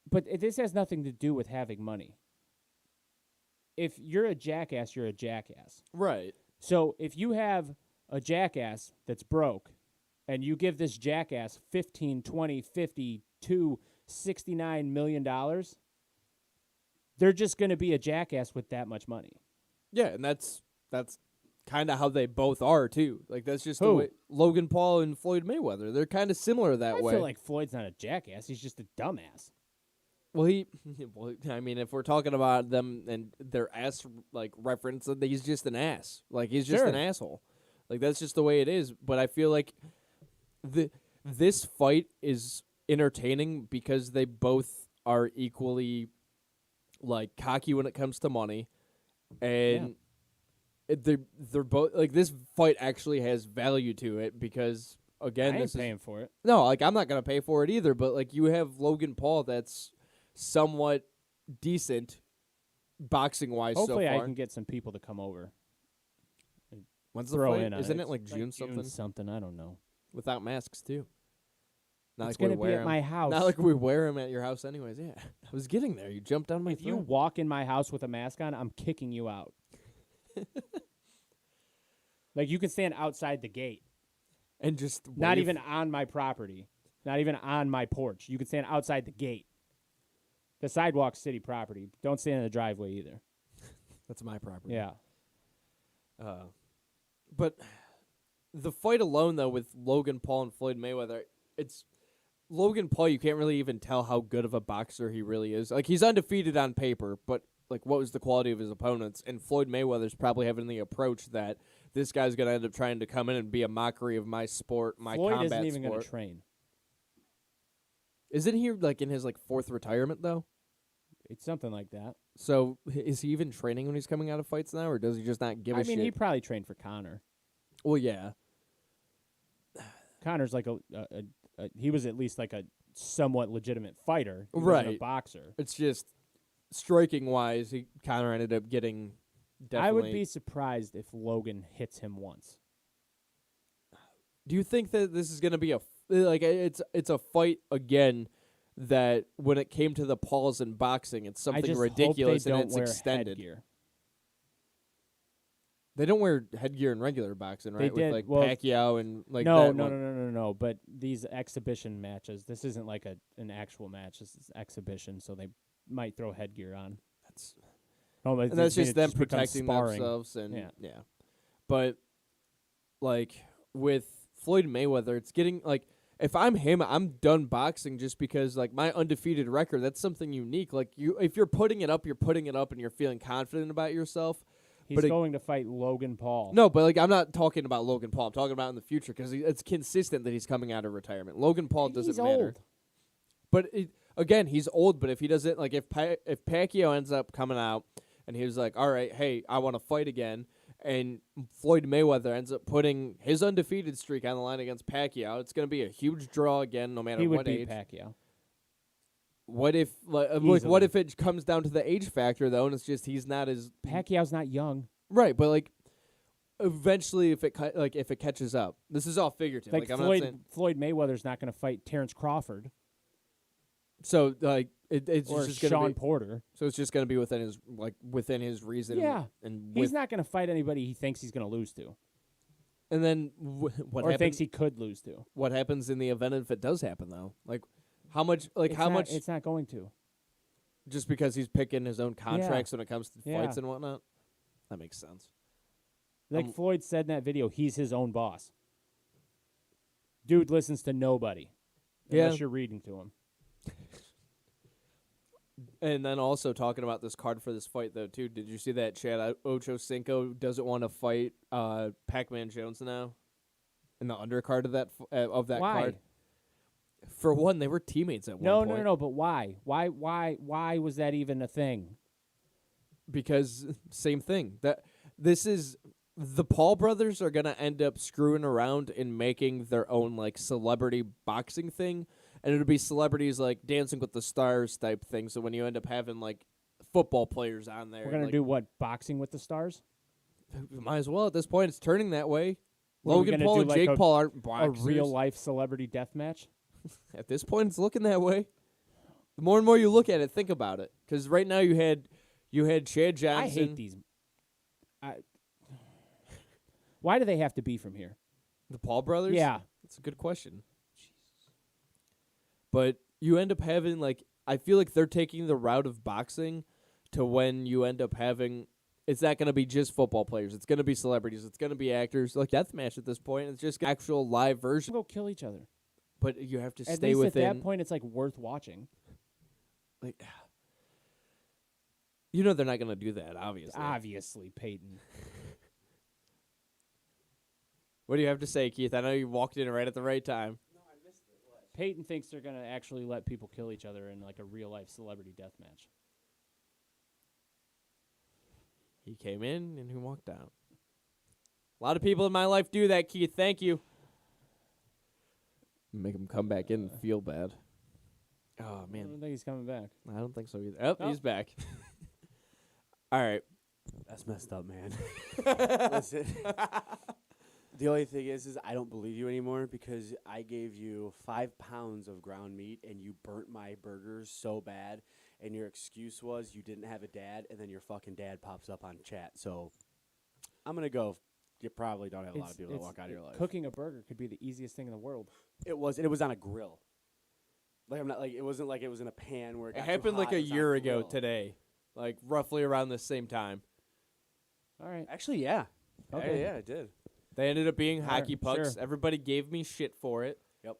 But this has nothing to do with having money. If you're a jackass, you're a jackass. Right. So if you have a jackass that's broke and you give this jackass 15, 20, 52, $69 million, they're just going to be a jackass with that much money. Yeah, and that's kind of how they both are too. Like that's just the Who? way Logan Paul and Floyd Mayweather. They're kind of similar that I way. feel like Floyd's not a jackass. He's just a dumbass. Well, I mean, if we're talking about them and their ass like reference, he's just an ass. Like he's just Sure. an asshole. Like that's just the way it is. But I feel like this fight is entertaining because they both are equally like cocky when it comes to money, and they're both like this fight actually has value to it because again, I ain't this paying for it. no, like I'm not gonna pay for it either. But like you have Logan Paul that's somewhat decent boxing wise so Hopefully, far. I can get some people to come over. When's the Throw fight? in on Isn't it. it like It's June something? June something. I don't know. Without masks too. Not It's like we gonna be wear at 'em. my house. Not like we wear them at your house, anyways. Yeah, I was getting there. You jumped on my If you throat. walk in my house with a mask on, I'm kicking you out. Like you can stand outside the gate, and just not wave. even on my property, not even on my porch. You can stand outside the gate. The sidewalk's city property. Don't stand in the driveway either. That's my property. Yeah. But the fight alone, though, with Logan Paul and Floyd Mayweather, it's Logan Paul. You can't really even tell how good of a boxer he really is. Like, he's undefeated on paper, but like, what was the quality of his opponents? And Floyd Mayweather's probably having the approach that this guy's going to end up trying to come in and be a mockery of my sport, my Floyd combat isn't even sport. going to train. Isn't he like in his like 4th retirement though? It's something like that. So is he even training when he's coming out of fights now, or does he just not give a shit? I mean, he probably trained for Conor. Well, yeah. Conor's like he was at least like a somewhat legitimate fighter. He Right. wasn't a boxer. It's just striking wise, Conor ended up getting. Definitely. I would be surprised if Logan hits him once. Do you think that this is going to be it's a fight again that when it came to the Pauls in boxing, it's I something just ridiculous hope they and don't it's wear extended. headgear. They don't wear headgear in regular boxing, right? They did. With like Well, Pacquiao and like no, that no, one. no, no, no, no. But these exhibition matches, this isn't like an actual match. This is exhibition, so they might throw headgear on. That's No, but and that's just them becomes protecting sparring. themselves and Yeah. But like with Floyd Mayweather, it's getting like if I'm him, I'm done boxing just because like my undefeated record, that's something unique. Like if you're putting it up, and you're feeling confident about yourself. He's going to fight Logan Paul. No, but like I'm not talking about Logan Paul. I'm talking about in the future because it's consistent that he's coming out of retirement. Logan Paul doesn't He's matter. old. But again, he's old. But if he doesn't, like if Pacquiao ends up coming out and he was like, all right, hey, I want to fight again, and Floyd Mayweather ends up putting his undefeated streak on the line against Pacquiao, it's going to be a huge draw again, no matter He would what beat age. Pacquiao. What if what if it comes down to the age factor though, and it's just he's not as Pacquiao's not young. right, but like eventually if it catches up, this is all figurative. Like I'm not saying Floyd Mayweather's not going to fight Terrence Crawford so. Like it's or just Sean going to be Porter. so it's just going to be within his reason. Yeah. and He's not going to fight anybody he thinks he's going to lose to, And then what or happens? thinks he could lose to. What happens in the event if it does happen though? Like how much? Like It's how not- much? It's not going to. Just because he's picking his own contracts when it comes to Yeah. fights and whatnot. That makes sense. Like Floyd said in that video, he's his own boss. Dude listens to nobody. Yeah. Unless you're reading to him. And then also talking about this card for this fight, though, too. Did you see that Chad Ochocinco doesn't want to fight Pac-Man Jones now in the undercard of that Why? card? For one, they were teammates at one point. No. But why? Why was that even a thing? Because same thing. This is the Paul brothers are gonna end up screwing around and making their own like celebrity boxing thing. And it'll be celebrities like Dancing with the Stars type thing. So when you end up having like football players on there, We're gonna do what? Boxing with the stars? might as well at this point. It's turning that way. What, are we Logan gonna Paul do and like Jake Paul aren't A boxers. real life celebrity death match? At this point, it's looking that way. The more and more you look at it, think about it. Because right now you had Chad Johnson. I hate these. Why do they have to be from here? The Paul brothers. Yeah. That's a good question. But you end up having like I feel like they're taking the route of boxing to when you end up having it's not going to be just football players. It's going to be celebrities. It's going to be actors. Like deathmatch at this point. It's just actual live version. Go kill each other. But you have to At stay least within. at that point, it's like worth watching. Like, you know they're not going to do that. Obviously, Payton. What do you have to say, Keith? I know you walked in right at the right time. Payton thinks they're gonna actually let people kill each other in like a real life celebrity death match. He came in and he walked out. A lot of people in my life do that, Keith. Thank you. Make him come back in and feel bad. Oh, I man. don't think he's coming back. I don't think so either. Oh, Oh. he's back. All right. That's messed up, man. Listen. The only thing is I don't believe you anymore because I gave you 5 pounds of ground meat and you burnt my burgers so bad, and your excuse was you didn't have a dad, and then your fucking dad pops up on chat. So I'm gonna go. You probably don't have a lot of people that walk out of your life. Cooking a burger could be the easiest thing in the world. It was on a grill. Like I'm not like it wasn't like it was in a pan where it It got too happened like hot, a it was on year the ago grill. today, like roughly around the same time. All right. Actually, yeah. Okay. Yeah, it did. They ended up being All hockey right, pucks. sure. Everybody gave me shit for it. Yep.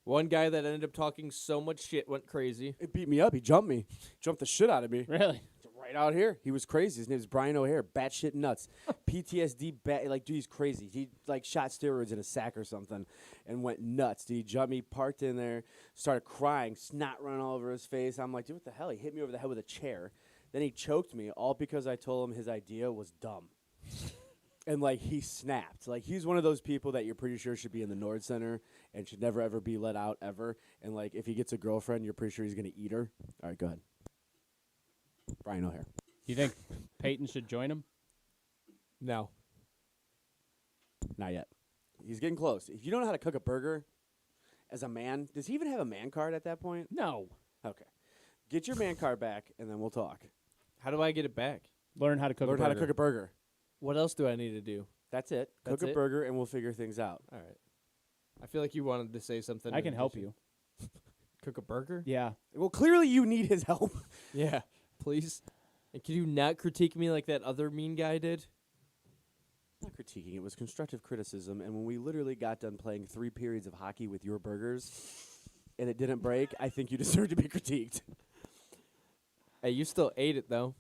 One guy that ended up talking so much shit went crazy. It beat me up. He jumped me. Jumped the shit out of me. Really? Right out here. He was crazy. His name is Brian O'Hare. Batshit nuts. PTSD. Like, dude, he's crazy. He, like, shot steroids in a sack or something and went nuts. Dude, he jumped me, parked in there, started crying, snot running all over his face. I'm like, dude, what the hell? He hit me over the head with a chair. Then he choked me, all because I told him his idea was dumb. And, like, he snapped. Like, he's one of those people that you're pretty sure should be in the Nord Center and should never, ever be let out, ever. And, like, if he gets a girlfriend, you're pretty sure he's going to eat her. All right, go ahead. Brian O'Hare. You think Payton should join him? No. Not yet. He's getting close. If you don't know how to cook a burger as a man, does he even have a man card at that point? No. Okay. Get your man card back, and then we'll talk. How do I get it back? Learn how to cook Learn a how burger. to cook a burger. What else do I need to do? That's it. That's cook a it? burger, and we'll figure things out. All right. I feel like you wanted to say something. I in can help addition. you. Cook a burger? Yeah. Well, clearly you need his help. Yeah. Please. And can you not critique me like that other mean guy did? Not critiquing. It was constructive criticism, and when we literally got done playing 3 periods of hockey with your burgers, and it didn't break, I think you deserve to be critiqued. Hey, you still ate it though.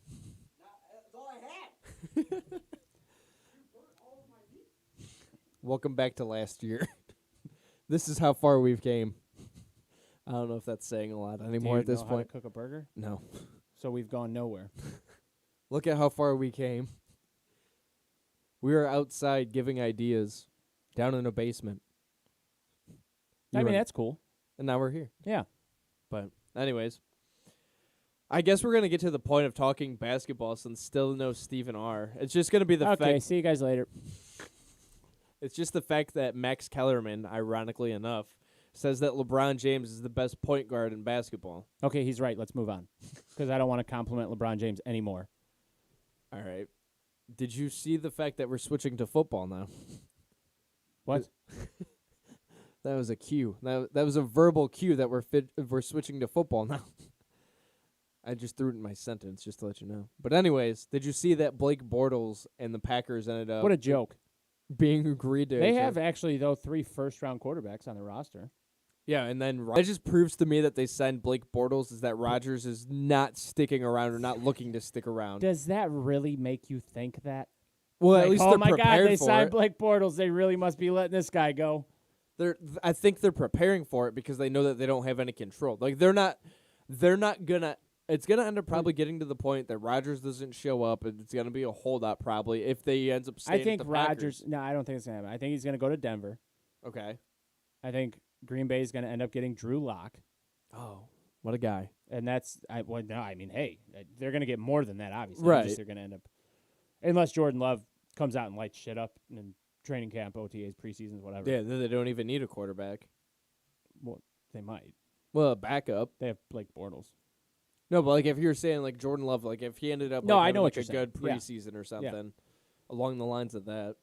That's all I had. Welcome back to last year. This is how far we've came. I don't know if that's saying a lot anymore at Do you this know how point. to cook a burger? No. So we've gone nowhere. Look at how far we came. We were outside giving ideas down in a basement. I You mean, were- that's cool. and now we're here. Yeah. But anyways, I guess we're going to get to the point of talking basketball since still no Stephen R. It's just going to be the Okay, fact see you guys later. it's just the fact that Max Kellerman, ironically enough, says that LeBron James is the best point guard in basketball. Okay, he's right. Let's move on. Because I don't want to compliment LeBron James anymore. All right. Did you see the fact that we're switching to football now? What? That was a cue. That was a verbal cue that we're switching to football now. I just threw it in my sentence just to let you know. But anyways, did you see that Blake Bortles and the Packers ended up What a joke. being agreed to? They each have other? actually, though, 3 first-round quarterbacks on their roster. Yeah, and then it just proves to me that they signed Blake Bortles is that Rodgers is not sticking around or not looking to stick around. Does that really make you think that? Well, Like, at least oh they're my God, prepared they for signed it. Blake Bortles. They really must be letting this guy go. I think they're preparing for it because they know that they don't have any control. Like they're not gonna. It's gonna end up probably getting to the point that Rodgers doesn't show up, and it's gonna be a holdout probably if they ends up staying. I think at the Rodgers. Packers. No, I don't think it's gonna happen. I think he's gonna go to Denver. Okay. I think Green Bay is gonna end up getting Drew Lock, Oh, what a guy! and that's. No, I mean, hey, they're gonna get more than that. Obviously, Right. They're gonna end up, unless Jordan Love comes out and lights shit up in training camp, OTAs, preseasons, whatever. Yeah, they don't even need a quarterback. Well, they might. Well, a backup. They have Blake Bortles. No, but like if you're saying like Jordan Love, like if he ended up No, like, I having, know like what a you're good saying. Yeah. preseason or something along the lines of that.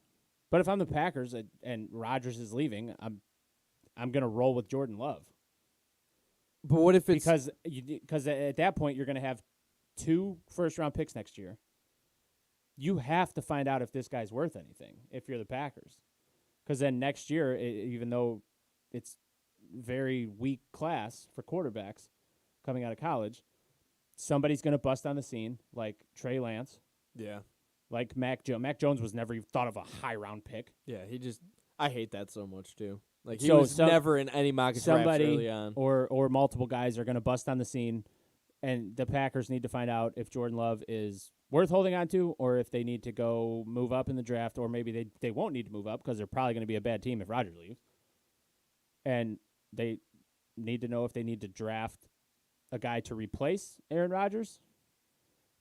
But if I'm the Packers and Rodgers is leaving, I'm gonna roll with Jordan Love. But what if it's Because at that point you're going to have 2 first-round picks next year. You have to find out if this guy's worth anything if you're the Packers. Because then next year, even though it's very weak class for quarterbacks coming out of college, somebody's going to bust on the scene like Trey Lance, yeah, like Mac Jones. Mac Jones was never even thought of a high-round pick. yeah, I hate that so much too. Like he So was never in any mock drafts early on. or multiple guys are going to bust on the scene, and the Packers need to find out if Jordan Love is worth holding on to or if they need to go move up in the draft, or maybe they won't need to move up because they're probably going to be a bad team if Rodgers leaves. And they need to know if they need to draft a guy to replace Aaron Rodgers,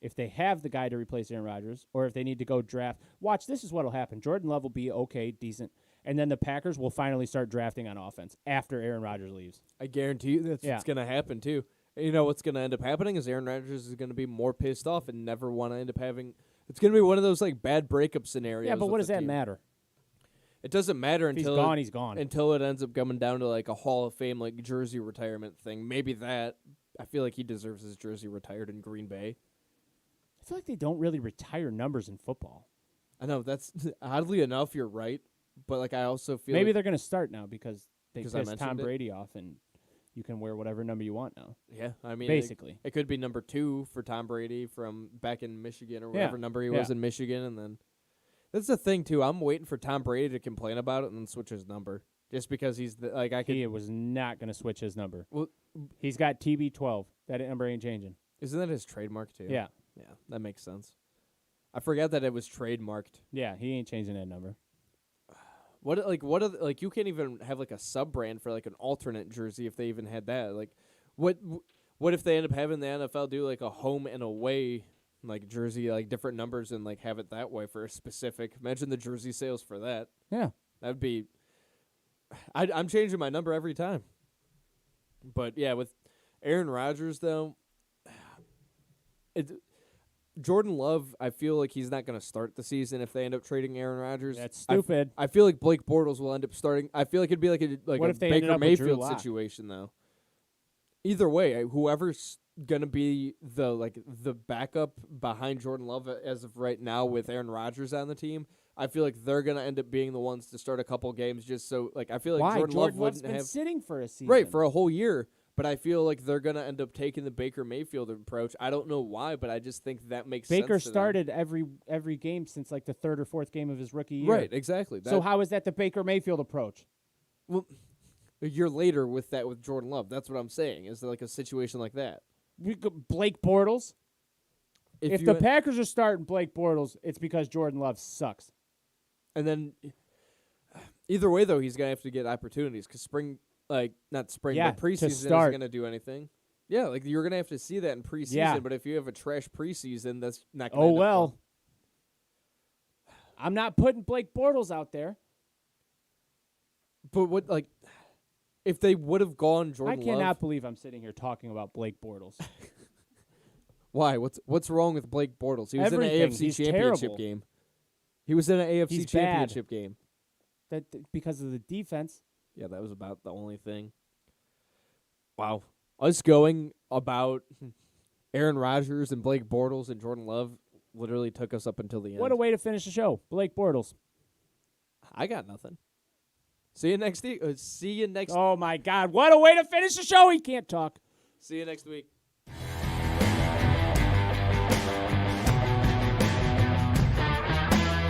if they have the guy to replace Aaron Rodgers, or if they need to go draft. Watch, this is what will happen. Jordan Love will be okay, decent, and then the Packers will finally start drafting on offense after Aaron Rodgers leaves. I guarantee you that's Yeah. what's going to happen too. You know what's going to end up happening is Aaron Rodgers is going to be more pissed off and never want to end up having. It's going to be one of those like bad breakup scenarios. Yeah, but what with does the that team. matter? it doesn't matter If he's until gone, he's gone. until it ends up coming down to like a Hall of Fame like jersey retirement thing. Maybe that. I feel like he deserves his jersey retired in Green Bay. I feel like they don't really retire numbers in football. I know that's oddly enough, you're right, but like I also feel Maybe like, they're going to start now because they Because I pissed Tom mentioned it? Brady off, and you can wear whatever number you want now. yeah, I mean Basically. it could be number 2 for Tom Brady from back in Michigan or Yeah, whatever number he was yeah. in Michigan, and then that's the thing too. I'm waiting for Tom Brady to complain about it and then switch his number just because he's like I could. He was not going to switch his number. Well, He's got TB12. That number ain't changing. isn't that his trademark too? Yeah. yeah, that makes sense. I forgot that it was trademarked. Yeah, he ain't changing that number. What like you can't even have like a sub brand for like an alternate jersey if they even had that. Like what if they end up having the NFL do like a home and away like jersey like different numbers and like have it that way for a specific. Imagine the jersey sales for that. Yeah. That'd be I'm changing my number every time. But yeah, with Aaron Rodgers though, Jordan Love, I feel like he's not going to start the season if they end up trading Aaron Rodgers. That's stupid. I feel like Blake Bortles will end up starting. I feel like it'd be like What a if they ended Baker up with Drew Mayfield Lock? situation though. Either way, whoever's going to be the backup behind Jordan Love as of right now with Aaron Rodgers on the team, I feel like they're going to end up being the ones to start a couple games just so like I feel like Why? Jordan Love Love's wouldn't been have sitting for a season. right for a whole year. But I feel like they're going to end up taking the Baker Mayfield approach. I don't know why, but I just think that makes sense. Baker to them. started every game since like the third or fourth game of his rookie year. Right, exactly. So how is that the Baker Mayfield approach? Well, a year later with Jordan Love, that's what I'm saying. Is like a situation like that. Blake Bortles? If you the Packers are starting Blake Bortles, it's because Jordan Love sucks. and then either way though, he's gonna have to get opportunities because not spring, Yeah, but to preseason isn't start. gonna do anything. Yeah, like you're gonna have to see that in preseason. Yeah. But if you have a trash preseason, that's not. Gonna Oh end up well. fun. I'm not putting Blake Bortles out there. But what if they would have gone Jordan I cannot Love? believe I'm sitting here talking about Blake Bortles. Why? What's wrong with Blake Bortles? He was Everything. in an AFC He's championship terrible. game. He was in an AFC He's championship game. That because of the defense. Yeah, that was about the only thing. Wow. Us going about Aaron Rodgers and Blake Bortles and Jordan Love literally took us up until the end. What a way to finish the show. Blake Bortles. I got nothing. See you next week. See you next. Oh my God. What a way to finish the show. He can't talk. See you next week.